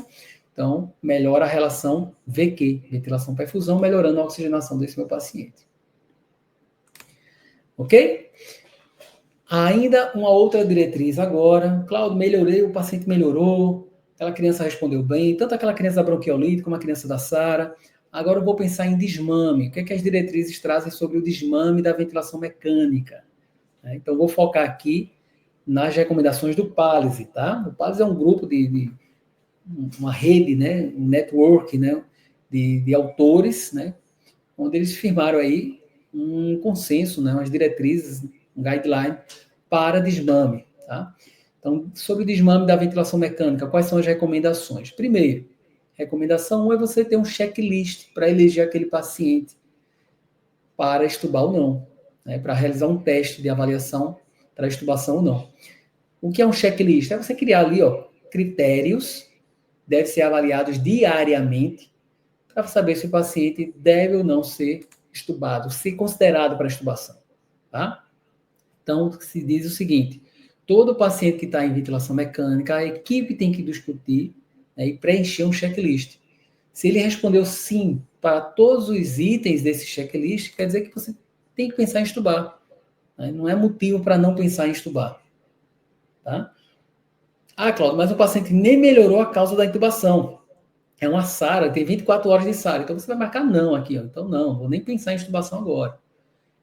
Então, melhora a relação VQ, ventilação-perfusão, melhorando a oxigenação desse meu paciente. Ok? Ainda uma outra diretriz agora. Cláudio, melhorei, o paciente melhorou, aquela criança respondeu bem, tanto aquela criança da bronquiolite como a criança da SARA. Agora eu vou pensar em desmame. O que é que as diretrizes trazem sobre o desmame da ventilação mecânica? Então, vou focar aqui nas recomendações do PALISE, tá? O PALISE é um grupo uma rede, né, um network, né, de autores, né, onde eles firmaram aí um consenso, né, umas diretrizes, um guideline para desmame, tá? Então, sobre o desmame da ventilação mecânica, quais são as recomendações? Primeiro, recomendação 1 é você ter um checklist para eleger aquele paciente para estubar ou não, né, para realizar um teste de avaliação para estubação ou não. O que é um checklist? É você criar ali, ó, critérios, deve ser avaliados diariamente para saber se o paciente deve ou não ser estubado, ser considerado para estubação, tá? Então, se diz o seguinte, todo paciente que está em ventilação mecânica, a equipe tem que discutir, né, e preencher um checklist. Se ele respondeu sim para todos os itens desse checklist, quer dizer que você tem que pensar em estubar, né? Não é motivo para não pensar em estubar, tá? Ah, Cláudio, mas o paciente nem melhorou a causa da intubação. É uma SARA, tem 24 horas de SARA. Então você vai marcar não aqui, ó. Então não, vou nem pensar em intubação agora.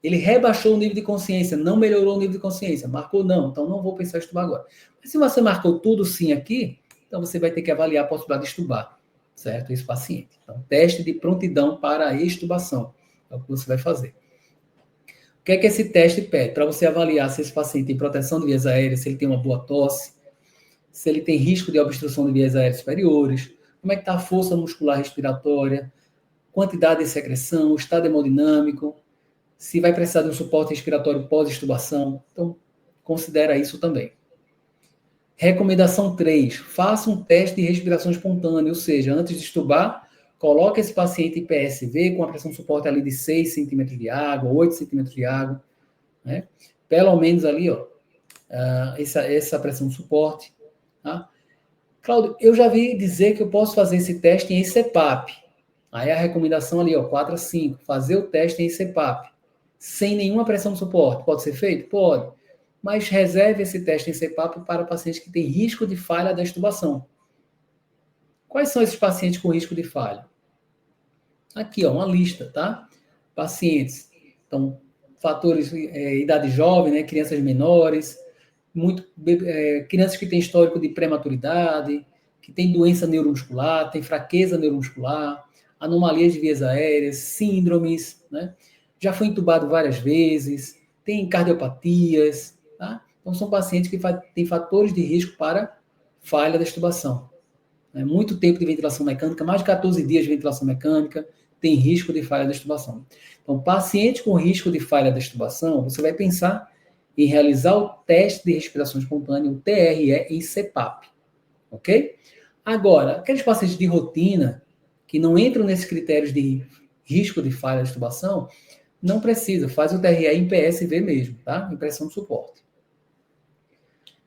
Ele rebaixou o nível de consciência, não melhorou o nível de consciência. Marcou não, então não vou pensar em estubar agora. Mas se você marcou tudo sim aqui, então você vai ter que avaliar a possibilidade de estubar, certo? Esse paciente. Então, teste de prontidão para a extubação. É o que você vai fazer. O que é que esse teste pede? Para você avaliar se esse paciente tem proteção de vias aéreas, se ele tem uma boa tosse, se ele tem risco de obstrução de vias aéreas superiores, como é que está a força muscular respiratória, quantidade de secreção, estado hemodinâmico, se vai precisar de um suporte respiratório pós-extubação. Então, considera isso também. Recomendação 3. Faça um teste de respiração espontânea, ou seja, antes de extubar, coloque esse paciente em PSV com a pressão suporte ali de 6 centímetros de água, 8 centímetros de água, né? Pelo menos ali, ó, essa pressão de suporte. Tá? Cláudio, eu já vi dizer que eu posso fazer esse teste em CPAP. Aí a recomendação ali, ó, 4 a 5, fazer o teste em CPAP, sem nenhuma pressão de suporte. Pode ser feito? Pode. Mas reserve esse teste em CPAP para pacientes que têm risco de falha da extubação. Quais são esses pacientes com risco de falha? Aqui, ó, uma lista, tá? Pacientes, então, fatores, idade jovem, né, crianças menores, crianças que têm histórico de prematuridade, que têm doença neuromuscular, têm fraqueza neuromuscular, anomalias de vias aéreas, síndromes, né? Já foi entubado várias vezes, tem cardiopatias, tá? Então, são pacientes que têm fatores de risco para falha da extubação. Muito tempo de ventilação mecânica, mais de 14 dias de ventilação mecânica, tem risco de falha da extubação. Então, paciente com risco de falha da extubação, você vai pensar em realizar o teste de respiração espontânea, o TRE, em CPAP, ok? Agora, aqueles pacientes de rotina, que não entram nesses critérios de risco de falha da extubação, não precisa, faz o TRE em PSV mesmo, tá? Impressão de suporte.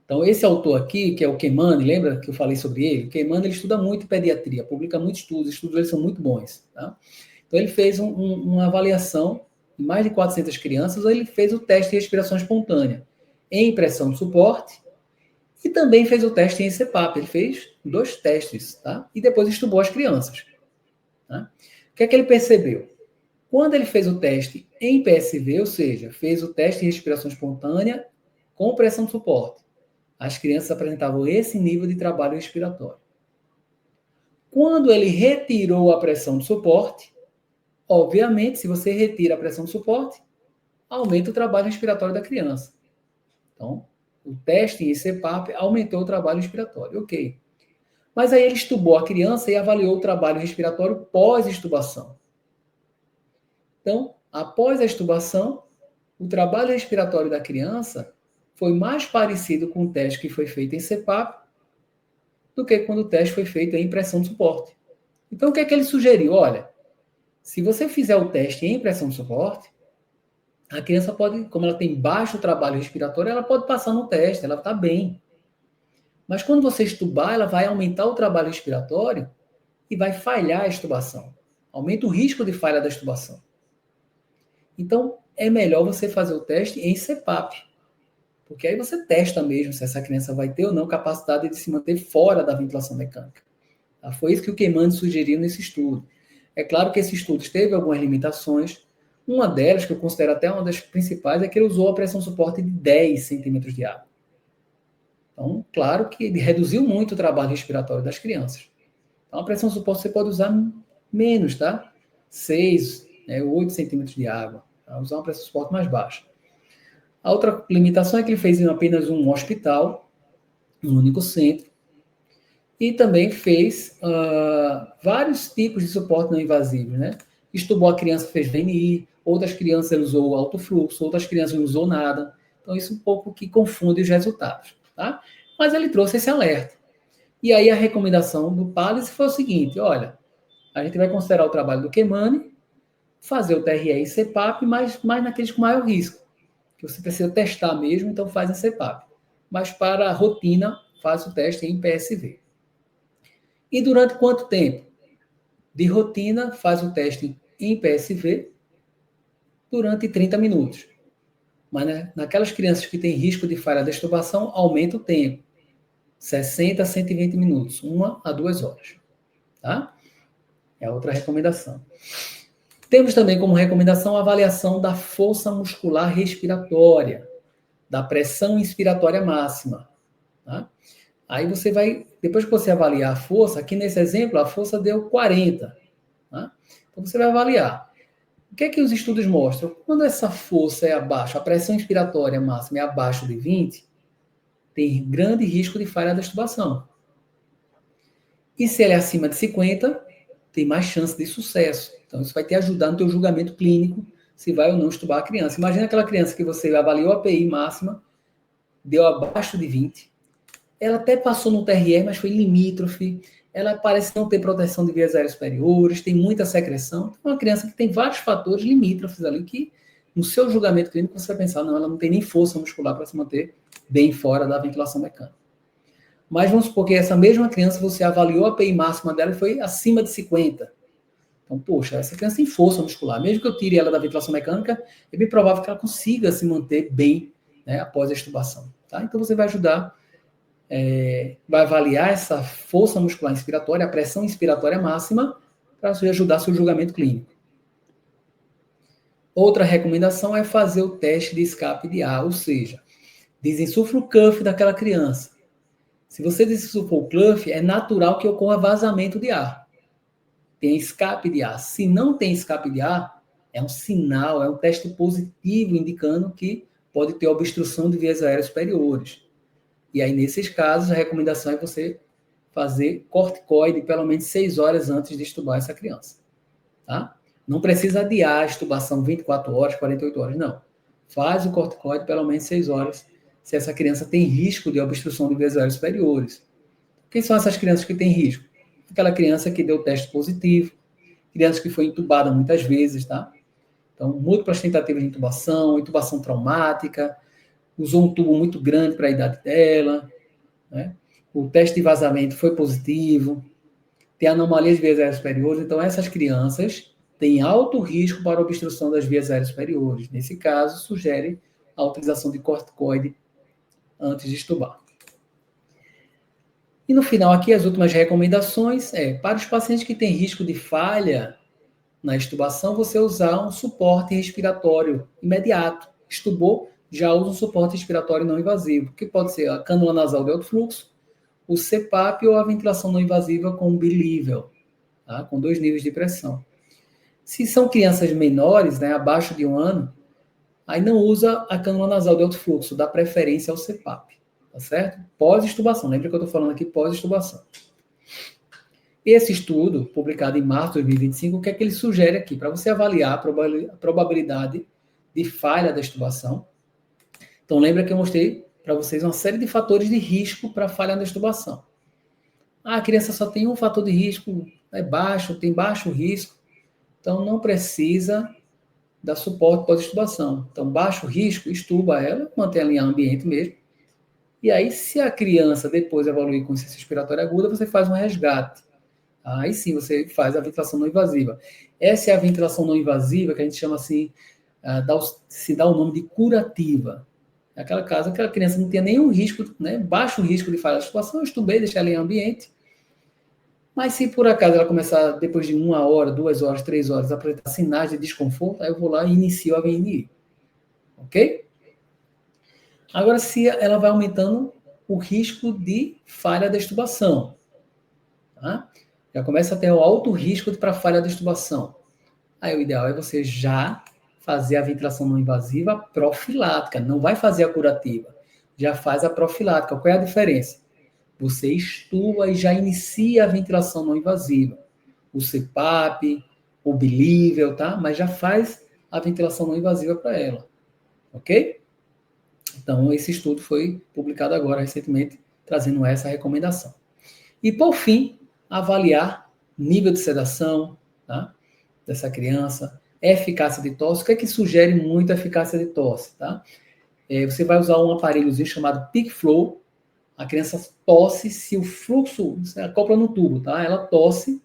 Então, esse autor aqui, que é o Keimani, lembra que eu falei sobre ele? O Keimani, ele estuda muito pediatria, publica muitos estudos, os estudos dele são muito bons, tá? Então, ele fez uma avaliação em mais de 400 crianças, ele fez o teste de respiração espontânea em impressão de suporte e também fez o teste em CPAP. Ele fez 2 testes, tá? E depois estudou as crianças. Tá? O que é que ele percebeu? Quando ele fez o teste em PSV, ou seja, fez o teste de respiração espontânea com pressão de suporte, as crianças apresentavam esse nível de trabalho respiratório. Quando ele retirou a pressão de suporte, obviamente, se você retira a pressão de suporte, aumenta o trabalho respiratório da criança. Então, o teste em CPAP aumentou o trabalho respiratório, ok. Mas aí ele estubou a criança e avaliou o trabalho respiratório pós-estubação. Então, após a extubação, o trabalho respiratório da criança foi mais parecido com o teste que foi feito em CPAP do que quando o teste foi feito em pressão de suporte. Então, o que é que ele sugeriu? Olha, se você fizer o teste em pressão de suporte, a criança pode, como ela tem baixo trabalho respiratório, ela pode passar no teste, ela está bem. Mas quando você extubar, ela vai aumentar o trabalho respiratório e vai falhar a extubação. Aumenta o risco de falha da extubação. Então, é melhor você fazer o teste em CPAP. Porque aí você testa mesmo se essa criança vai ter ou não capacidade de se manter fora da ventilação mecânica. Tá? Foi isso que o Keimani sugeriu nesse estudo. É claro que esse estudo teve algumas limitações. Uma delas, que eu considero até uma das principais, é que ele usou a pressão suporte de 10 centímetros de água. Então, claro que ele reduziu muito o trabalho respiratório das crianças. Então, a pressão suporte você pode usar menos, tá? 6, 8 centímetros de água. Tá? Usar uma pressão suporte mais baixa. A outra limitação é que ele fez em apenas um hospital, um único centro, e também fez vários tipos de suporte não invasivo, né? Estubou a criança, fez VNI, outras crianças ele usou alto fluxo, outras crianças não usou nada. Então, isso um pouco que confunde os resultados, tá? Mas ele trouxe esse alerta. E aí a recomendação do Palace foi o seguinte, olha, a gente vai considerar o trabalho do Keimani, fazer o TRE em CPAP, mas mais naqueles com maior risco, que você precisa testar mesmo, então faz em CPAP. Mas para a rotina, faz o teste em PSV. E durante quanto tempo? De rotina, faz o teste em PSV durante 30 minutos. Mas né, naquelas crianças que têm risco de falha da extubação, aumenta o tempo. 60 a 120 minutos, 1 a 2 horas. Tá? É outra recomendação. Temos também como recomendação a avaliação da força muscular respiratória, da pressão inspiratória máxima. Tá? Aí você vai, depois que você avaliar a força, aqui nesse exemplo a força deu 40. Tá? Então você vai avaliar. O que é que os estudos mostram? Quando essa força é abaixo, a pressão inspiratória máxima é abaixo de 20, tem grande risco de falha da extubação. E se ela é acima de 50, tem mais chance de sucesso. Então, isso vai te ajudar no teu julgamento clínico, se vai ou não extubar a criança. Imagina aquela criança que você avaliou a PI máxima, deu abaixo de 20, ela até passou no TRE, mas foi limítrofe, ela parece não ter proteção de vias aéreas superiores, tem muita secreção. É uma criança que tem vários fatores limítrofes ali que, no seu julgamento clínico, você vai pensar, não, ela não tem nem força muscular para se manter bem fora da ventilação mecânica. Mas vamos supor que essa mesma criança, você avaliou a PI máxima dela e foi acima de 50. Então, poxa, essa criança tem força muscular. Mesmo que eu tire ela da ventilação mecânica, é bem provável que ela consiga se manter bem, né, após a extubação. Tá? Então, você vai ajudar, vai avaliar essa força muscular inspiratória, a pressão inspiratória máxima, para ajudar seu julgamento clínico. Outra recomendação é fazer o teste de escape de ar, ou seja, desinsufla o cuff daquela criança. Se você desinsuflar o cuff, é natural que ocorra vazamento de ar. Tem escape de ar. Se não tem escape de ar, é um sinal, é um teste positivo indicando que pode ter obstrução de vias aéreas superiores. E aí, nesses casos, a recomendação é você fazer corticoide pelo menos 6 horas antes de extubar essa criança. Tá? Não precisa adiar a extubação 24 horas, 48 horas, não. Faz o corticoide pelo menos 6 horas, se essa criança tem risco de obstrução de vias aéreas superiores. Quem são essas crianças que têm risco? Aquela criança que deu teste positivo, criança que foi intubada muitas vezes, tá? Então, múltiplas tentativas de intubação, intubação traumática, usou um tubo muito grande para a idade dela, né? O teste de vazamento foi positivo, tem anomalias de vias aéreas superiores, então essas crianças têm alto risco para obstrução das vias aéreas superiores. Nesse caso, sugere a utilização de corticoide antes de extubar. E no final aqui, as últimas recomendações para os pacientes que têm risco de falha na extubação, você usar um suporte respiratório imediato. Extubou, já usa um suporte respiratório não invasivo, que pode ser a cânula nasal de alto fluxo, o CPAP ou a ventilação não invasiva com bilível, tá? Com 2 níveis de pressão. Se são crianças menores, né, abaixo de 1 ano, aí não usa a cânula nasal de alto fluxo, dá preferência ao CPAP, tá certo? Pós-extubação, lembra que eu estou falando aqui pós-extubação. Esse estudo, publicado em março de 2025, o que é que ele sugere aqui? Para você avaliar a probabilidade de falha da extubação. Então, lembra que eu mostrei para vocês uma série de fatores de risco para falha da extubação. A criança só tem um fator de risco, é baixo, tem baixo risco, então não precisa dar suporte pós-extubação. Então, baixo risco, extuba ela, mantém ela em ambiente mesmo. E aí, se a criança depois evoluir com insuficiência respiratória aguda, você faz um resgate. Aí sim você faz a ventilação não invasiva. Essa é a ventilação não invasiva que a gente chama assim, se dá o nome de curativa. Naquela casa, aquela criança não tinha nenhum risco, né, baixo risco de falha da extubação, eu estubei, deixei ela em ambiente. Mas se por acaso ela começar, depois de 1 hora, 2 horas, 3 horas, a apresentar sinais de desconforto, aí eu vou lá e inicio a VNI. Ok? Agora, se ela vai aumentando o risco de falha da extubação, tá? Já começa a ter um alto risco para falha da extubação. Aí o ideal é você já fazer a ventilação não invasiva profilática, não vai fazer a curativa, já faz a profilática. Qual é a diferença? Você extuba e já inicia a ventilação não invasiva. O CPAP, o bilível, tá? Mas já faz a ventilação não invasiva para ela. Ok? Então, esse estudo foi publicado agora, recentemente, trazendo essa recomendação. E, por fim, avaliar nível de sedação, tá? Dessa criança, eficácia de tosse. O que é que sugere muito a eficácia de tosse, tá? Você vai usar um aparelhozinho chamado Peak Flow. A criança tosse se o fluxo, você acopla no tubo, tá? Ela tosse.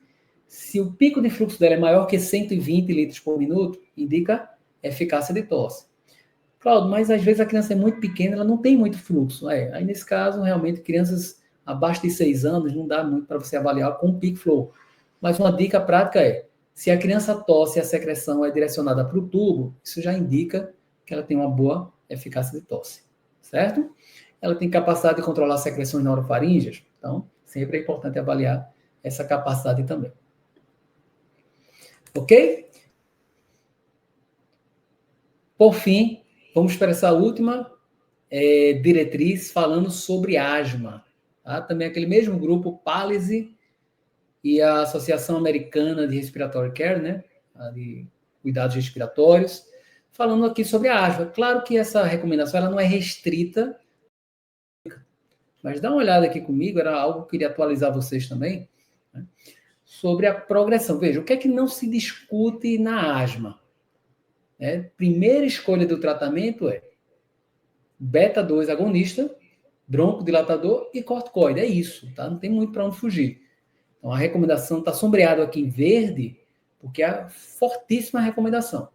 Se o pico de fluxo dela é maior que 120 litros por minuto, indica eficácia de tosse. Claudio, mas às vezes a criança é muito pequena, ela não tem muito fluxo. Aí nesse caso, realmente, crianças abaixo de 6 anos, não dá muito para você avaliar com Peak Flow. Mas uma dica prática se a criança tosse e a secreção é direcionada para o tubo, isso já indica que ela tem uma boa eficácia de tosse, certo? Ela tem capacidade de controlar secreções nasofaríngeas, então sempre é importante avaliar essa capacidade também. Ok? Por fim, vamos para essa última diretriz falando sobre asma. Tá? Também aquele mesmo grupo, PALISE e a Associação Americana de Respiratory Care, né? De cuidados respiratórios, falando aqui sobre a asma. Claro que essa recomendação ela não é restrita, mas dá uma olhada aqui comigo, era algo que eu queria atualizar vocês também, né? Sobre a progressão. Veja, o que é que não se discute na asma? Primeira escolha do tratamento é beta-2 agonista, broncodilatador e corticoide. É isso, tá? Não tem muito para onde fugir. Então, a recomendação está sombreado aqui em verde, porque é a fortíssima recomendação.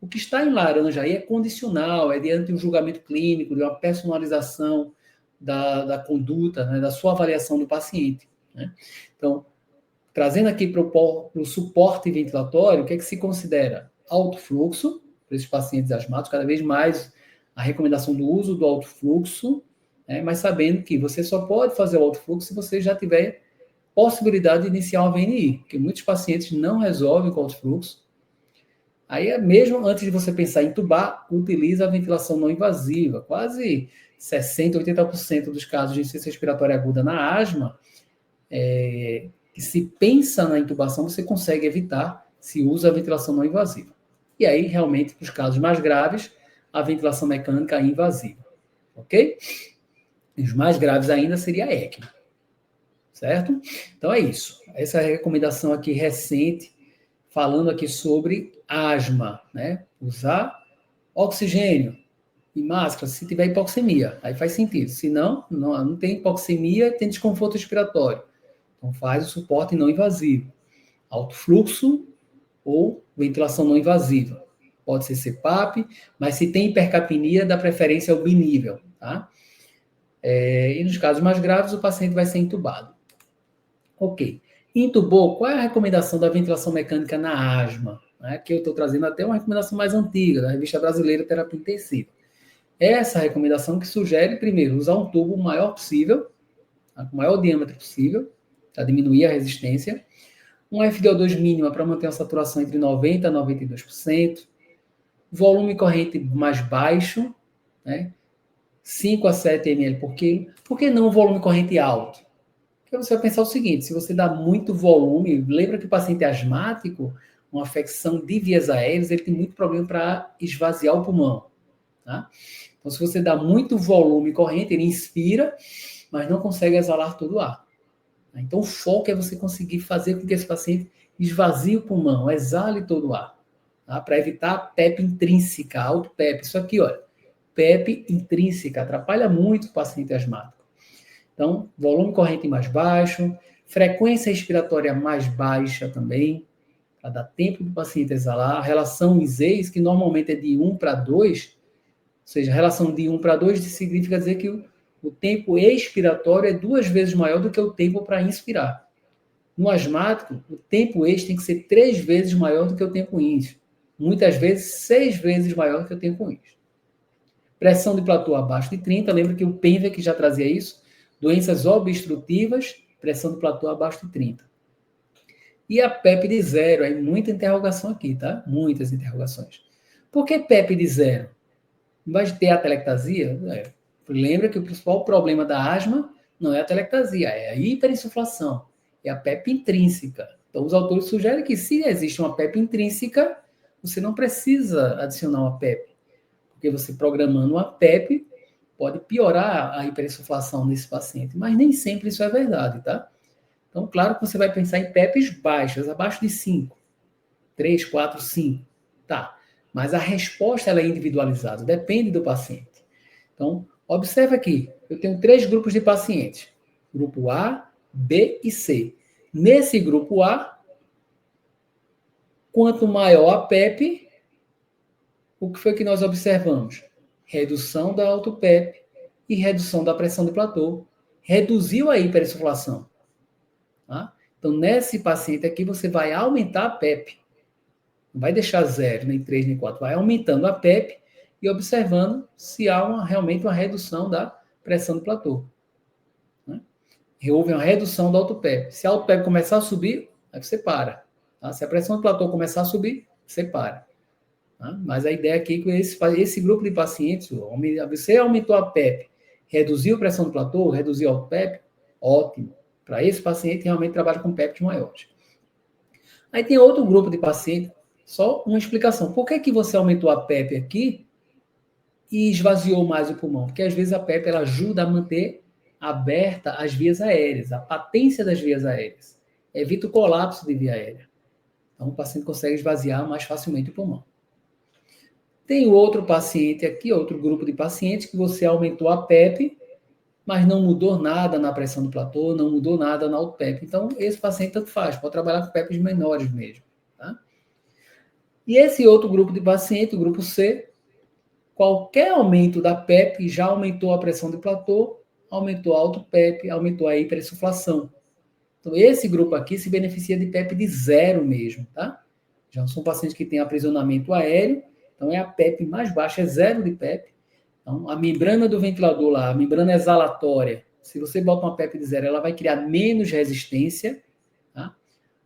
O que está em laranja aí é condicional, é diante de um julgamento clínico, de uma personalização da conduta, né, da sua avaliação do paciente, né? Então, trazendo aqui para o suporte ventilatório, o que é que se considera? Alto fluxo, para esses pacientes asmáticos, cada vez mais a recomendação do uso do alto fluxo, né, mas sabendo que você só pode fazer o alto fluxo se você já tiver possibilidade de iniciar uma VNI, porque muitos pacientes não resolvem com alto fluxo. Aí, mesmo antes de você pensar em intubar, utiliza a ventilação não invasiva. Quase 60%, 80% dos casos de insuficiência respiratória aguda na asma, que se pensa na intubação, você consegue evitar se usa a ventilação não invasiva. E aí, realmente, para os casos mais graves, a ventilação mecânica invasiva. Ok? E os mais graves ainda seria a ECMO. Certo? Então é isso. Essa é a recomendação aqui recente, falando aqui sobre asma, né? Usar oxigênio e máscara se tiver hipoxemia. Aí faz sentido. Se não, não tem hipoxemia, tem desconforto respiratório. Então faz o suporte não invasivo. Alto fluxo ou ventilação não invasiva. Pode ser CPAP, mas se tem hipercapnia, dá preferência ao binível, tá? E nos casos mais graves, o paciente vai ser intubado. Ok. Intubou, qual é a recomendação da ventilação mecânica na asma? Aqui eu estou trazendo até uma recomendação mais antiga, da Revista Brasileira de Terapia Intensiva. Essa recomendação que sugere, primeiro, usar um tubo o maior possível, com o maior diâmetro possível, para diminuir a resistência. Um FiO2 mínima para manter a saturação entre 90% a 92%. Volume corrente mais baixo, né? 5 a 7 ml por quilo. Por que não volume corrente alto? Porque você vai pensar o seguinte, se você dá muito volume, lembra que o paciente asmático, uma afecção de vias aéreas, ele tem muito problema para esvaziar o pulmão. Tá? Então, se você dá muito volume corrente, ele inspira, mas não consegue exalar todo o ar. Então, o foco é você conseguir fazer com que esse paciente esvazie o pulmão, exale todo o ar, tá? Para evitar a PEP intrínseca, auto-PEP. Isso aqui, olha, PEP intrínseca, atrapalha muito o paciente asmático. Então, volume corrente mais baixo, frequência respiratória mais baixa também, para dar tempo do paciente exalar. A relação ISEIS, que normalmente é de 1 para 2, ou seja, a relação de 1 para 2 significa dizer que o tempo expiratório é 2 vezes maior do que o tempo para inspirar. No asmático, o tempo ex tem que ser 3 vezes maior do que o tempo ins. Muitas vezes, 6 vezes maior do que o tempo ins. Pressão de platô abaixo de 30, lembra que o PENVEC já trazia isso? Doenças obstrutivas, pressão de platô abaixo de 30. E a PEP de zero, aí muita interrogação aqui, tá? Muitas interrogações. Por que PEP de zero? Vai ter atelectasia? Lembra que o principal problema da asma não é a atelectasia, é a hiperinsuflação, é a PEP intrínseca. Então, os autores sugerem que se existe uma PEP intrínseca, você não precisa adicionar uma PEP, porque você programando uma PEP pode piorar a hiperinsuflação nesse paciente, mas nem sempre isso é verdade, tá? Então, claro que você vai pensar em PEPs baixas, abaixo de 5, 3, 4, 5, tá? Mas a resposta ela é individualizada, depende do paciente. Então, observa aqui, eu tenho 3 grupos de pacientes, grupo A, B e C. Nesse grupo A, quanto maior a PEP, o que foi que nós observamos? Redução da auto-PEP e redução da pressão do platô. Reduziu a hiperinsuflação. Tá? Então, nesse paciente aqui, você vai aumentar a PEP. Não vai deixar 0, nem 3, nem 4. Vai aumentando a PEP e observando se há realmente uma redução da pressão do platô. Né? Houve uma redução da auto-PEP. Se a auto-PEP começar a subir, aí você para. Tá? Se a pressão do platô começar a subir, você para. Tá? Mas a ideia aqui é que esse grupo de pacientes, você aumentou a PEP, reduziu a pressão do platô, reduziu a auto-PEP, ótimo. Para esse paciente, realmente trabalha com PEPs maiores. Aí tem outro grupo de pacientes, só uma explicação. Por que você aumentou a PEP aqui e esvaziou mais o pulmão? Porque às vezes a PEP ela ajuda a manter aberta as vias aéreas, a patência das vias aéreas. Evita o colapso de via aérea. Então o paciente consegue esvaziar mais facilmente o pulmão. Tem outro paciente aqui, outro grupo de pacientes, que você aumentou a PEP, mas não mudou nada na pressão do platô, não mudou nada na auto-PEP. Então, esse paciente tanto faz, pode trabalhar com PEPs menores mesmo. Tá? E esse outro grupo de paciente, o grupo C, qualquer aumento da PEP já aumentou a pressão do platô, aumentou a auto-PEP, aumentou a hiperinsuflação. Então, esse grupo aqui se beneficia de PEP de zero mesmo, tá? Já são pacientes que têm aprisionamento aéreo, então é a PEP mais baixa, é zero de PEP. Então, a membrana do ventilador lá, a membrana exalatória, se você bota uma PEP de zero, ela vai criar menos resistência, tá?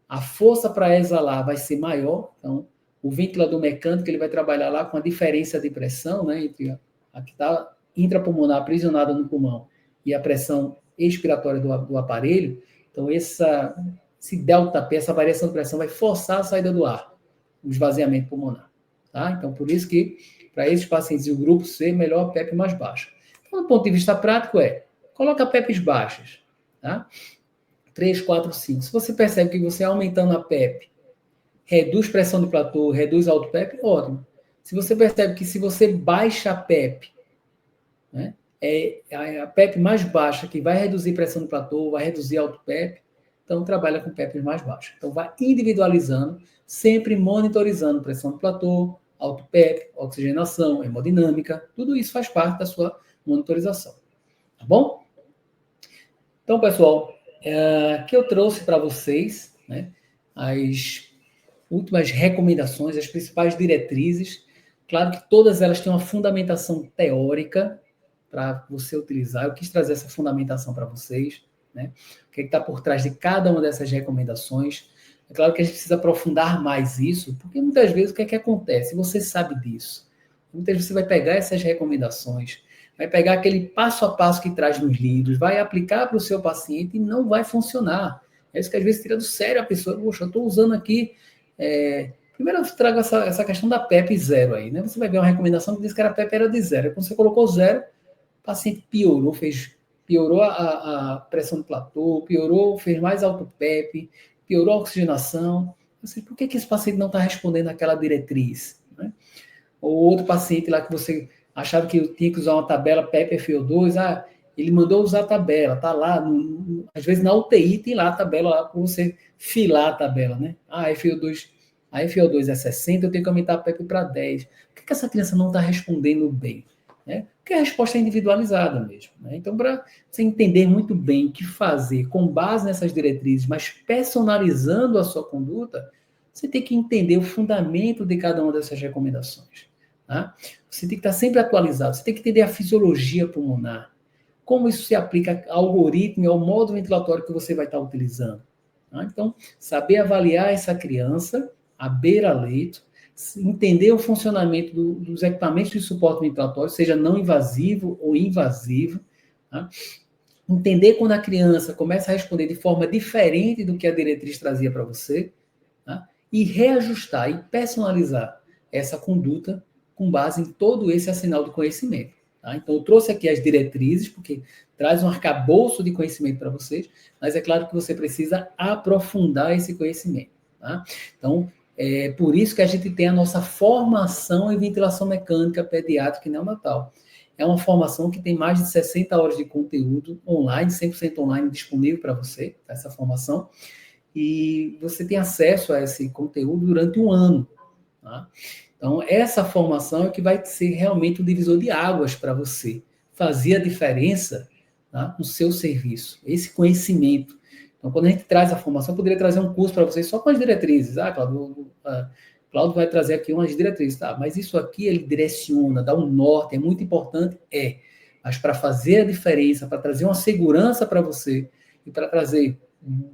A força para exalar vai ser maior, então o ventilador mecânico ele vai trabalhar lá com a diferença de pressão, né, entre a que está intrapulmonar aprisionada no pulmão e a pressão expiratória do aparelho. Então, esse delta P, essa variação de pressão, vai forçar a saída do ar, o esvaziamento pulmonar. Tá? Então, por isso que, para esses pacientes do grupo C, melhor a PEP mais baixa. Então, do ponto de vista prático, coloca PEPs baixas. Tá? 3, 4, 5. Se você percebe que você aumentando a PEP, reduz pressão de platô, reduz alto PEP, ótimo. Se você percebe que se você baixa a PEP, né, é a PEP mais baixa que vai reduzir pressão de platô, vai reduzir alto PEP, então trabalha com PEP mais baixas. Então vai individualizando, sempre monitorizando pressão de platô, alto PEP, oxigenação, hemodinâmica, tudo isso faz parte da sua monitorização. Tá bom? Então, pessoal, aqui eu trouxe para vocês, né, as últimas recomendações, as principais diretrizes. Claro que todas elas têm uma fundamentação teórica para você utilizar. Eu quis trazer essa fundamentação para vocês, né? O que está por trás de cada uma dessas recomendações. É claro que a gente precisa aprofundar mais isso, porque muitas vezes o que é que acontece? Você sabe disso. Muitas vezes você vai pegar essas recomendações, vai pegar aquele passo a passo que traz nos livros, vai aplicar para o seu paciente e não vai funcionar. É isso que às vezes tira do sério a pessoa. Poxa, eu estou usando aqui... Primeiro eu trago essa questão da PEP zero aí, né? Você vai ver uma recomendação que diz que a PEP era de zero. Quando você colocou zero, o paciente piorou a pressão do platô, piorou, fez mais alto PEP, piorou a oxigenação. Por que esse paciente não está respondendo àquela diretriz? Né? Ou outro paciente lá que você achava que tinha que usar uma tabela PEP FiO2, ele mandou usar a tabela, tá lá, às vezes na UTI tem lá a tabela lá para você filar a tabela, né? A FiO2 é 60, eu tenho que aumentar a PEP para 10. Por que essa criança não está respondendo bem? Né? Porque a resposta é individualizada mesmo. Né? Então, para você entender muito bem o que fazer com base nessas diretrizes, mas personalizando a sua conduta, você tem que entender o fundamento de cada uma dessas recomendações. Tá? Você tem que estar sempre atualizado, você tem que entender a fisiologia pulmonar, como isso se aplica ao algoritmo e ao modo ventilatório que você vai estar utilizando. Tá? Então, saber avaliar essa criança à beira-leito, entender o funcionamento dos equipamentos de suporte ventilatório, seja não invasivo ou invasivo, tá? Entender quando a criança começa a responder de forma diferente do que a diretriz trazia para você, tá? E reajustar e personalizar essa conduta com base em todo esse arsenal de conhecimento. Tá? Então, eu trouxe aqui as diretrizes, porque traz um arcabouço de conhecimento para vocês, mas é claro que você precisa aprofundar esse conhecimento. Tá? Então, é por isso que a gente tem a nossa formação em ventilação mecânica pediátrica e neonatal. É uma formação que tem mais de 60 horas de conteúdo online, 100% online disponível para você, essa formação, e você tem acesso a esse conteúdo durante um ano. Tá? Então, essa formação é que vai ser realmente um divisor de águas para você fazer a diferença, tá, no seu serviço, esse conhecimento. Então, quando a gente traz a formação, eu poderia trazer um curso para vocês só com as diretrizes. Cláudio vai trazer aqui umas diretrizes, tá? Mas isso aqui ele direciona, dá um norte, é muito importante, mas para fazer a diferença, para trazer uma segurança para você e para trazer,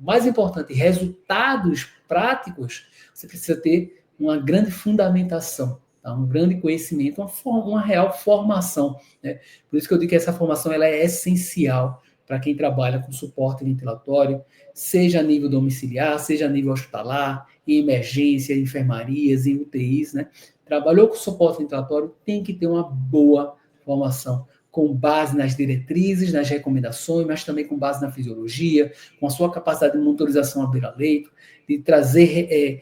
mais importante, resultados práticos, você precisa ter uma grande fundamentação, tá? Um grande conhecimento, uma real formação. Né? Por isso que eu digo que essa formação ela é essencial para quem trabalha com suporte ventilatório, seja a nível domiciliar, seja a nível hospitalar, em emergência, em enfermarias, em UTIs. Né? Trabalhou com suporte ventilatório, tem que ter uma boa formação, com base nas diretrizes, nas recomendações, mas também com base na fisiologia, com a sua capacidade de monitorização à beira-leito, de trazer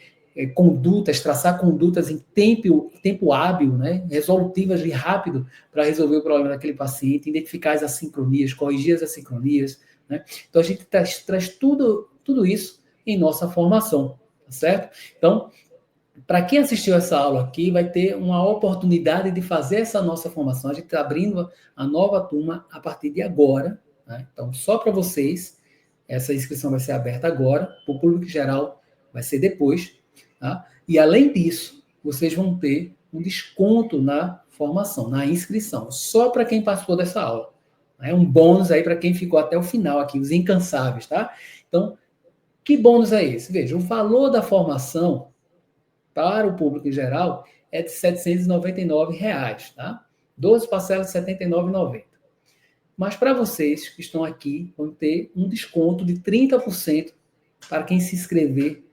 condutas, traçar condutas em tempo hábil, né, resolutivas e rápido para resolver o problema daquele paciente, identificar as assincronias, corrigir as assincronias. Né? Então, a gente traz tudo isso em nossa formação, tá certo? Então, para quem assistiu essa aula aqui, vai ter uma oportunidade de fazer essa nossa formação. A gente está abrindo a nova turma a partir de agora. Né? Então, só para vocês, essa inscrição vai ser aberta agora, para o público geral vai ser depois. Tá? E, além disso, vocês vão ter um desconto na formação, na inscrição, só para quem participou dessa aula. É um bônus aí para quem ficou até o final aqui, os incansáveis, tá? Então, que bônus é esse? Veja, o valor da formação para o público em geral é de R$ 799, tá? 12 parcelas de R$ 79,90. Mas para vocês que estão aqui, vão ter um desconto de 30% para quem se inscrever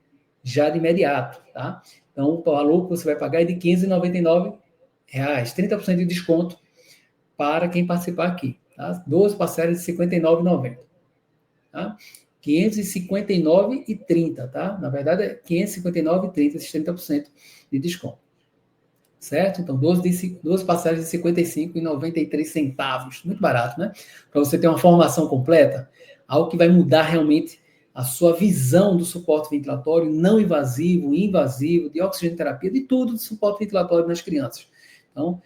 já de imediato, tá? Então, o valor que você vai pagar é de R$ 599, 30% de desconto para quem participar aqui, tá? 12 parcelas de R$ 59,90, tá? 559,30, tá? Na verdade, é 559,30, esses 30% de desconto. Certo? Então, 12 parcelas de R$ 55,93. Muito barato, né? Para você ter uma formação completa, algo que vai mudar realmente a sua visão do suporte ventilatório não invasivo, invasivo, de oxigenoterapia, de tudo de suporte ventilatório nas crianças. Então,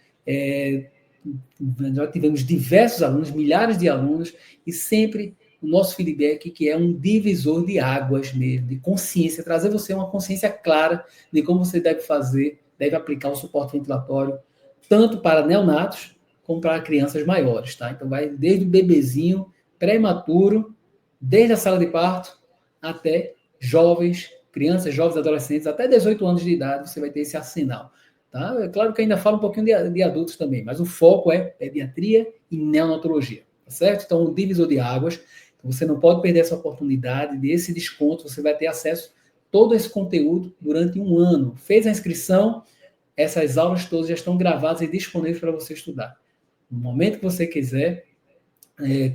nós tivemos diversos alunos, milhares de alunos, e sempre o nosso feedback que é um divisor de águas mesmo, de consciência, trazer você uma consciência clara de como você deve fazer, deve aplicar o suporte ventilatório, tanto para neonatos como para crianças maiores, tá? Então vai desde o bebezinho, prematuro, desde a sala de parto, até jovens, crianças, jovens, adolescentes, até 18 anos de idade, você vai ter esse arsenal. Tá? É claro que ainda fala um pouquinho de adultos também, mas o foco é pediatria e neonatologia, tá certo? Então, o divisor de águas, você não pode perder essa oportunidade, desse desconto, você vai ter acesso a todo esse conteúdo durante um ano. Fez a inscrição, essas aulas todas já estão gravadas e disponíveis para você estudar. No momento que você quiser,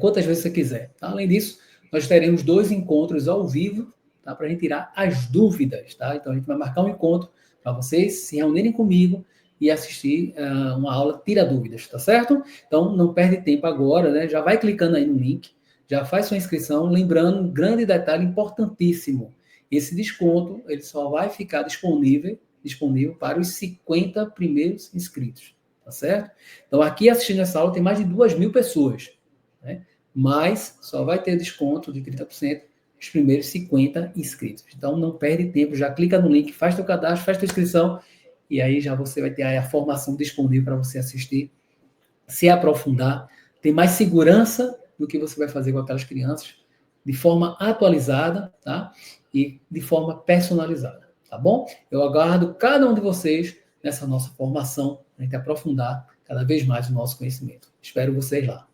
quantas vezes você quiser. Tá? Além disso, nós teremos 2 encontros ao vivo, tá? Para a gente tirar as dúvidas. Tá? Então, a gente vai marcar um encontro para vocês se reunirem comigo e assistir uma aula Tira Dúvidas, tá certo? Então, não perde tempo agora, né? Já vai clicando aí no link, já faz sua inscrição. Lembrando, um grande detalhe importantíssimo, esse desconto ele só vai ficar disponível para os 50 primeiros inscritos, tá certo? Então, aqui assistindo essa aula tem mais de 2.000 pessoas, né? Mas só vai ter desconto de 30% os primeiros 50 inscritos. Então, não perde tempo, já clica no link, faz teu cadastro, faz tua inscrição, e aí já você vai ter aí a formação disponível para você assistir, se aprofundar, ter mais segurança do que você vai fazer com aquelas crianças, de forma atualizada, tá? E de forma personalizada, tá bom? Eu aguardo cada um de vocês nessa nossa formação, para a gente aprofundar cada vez mais o nosso conhecimento. Espero vocês lá.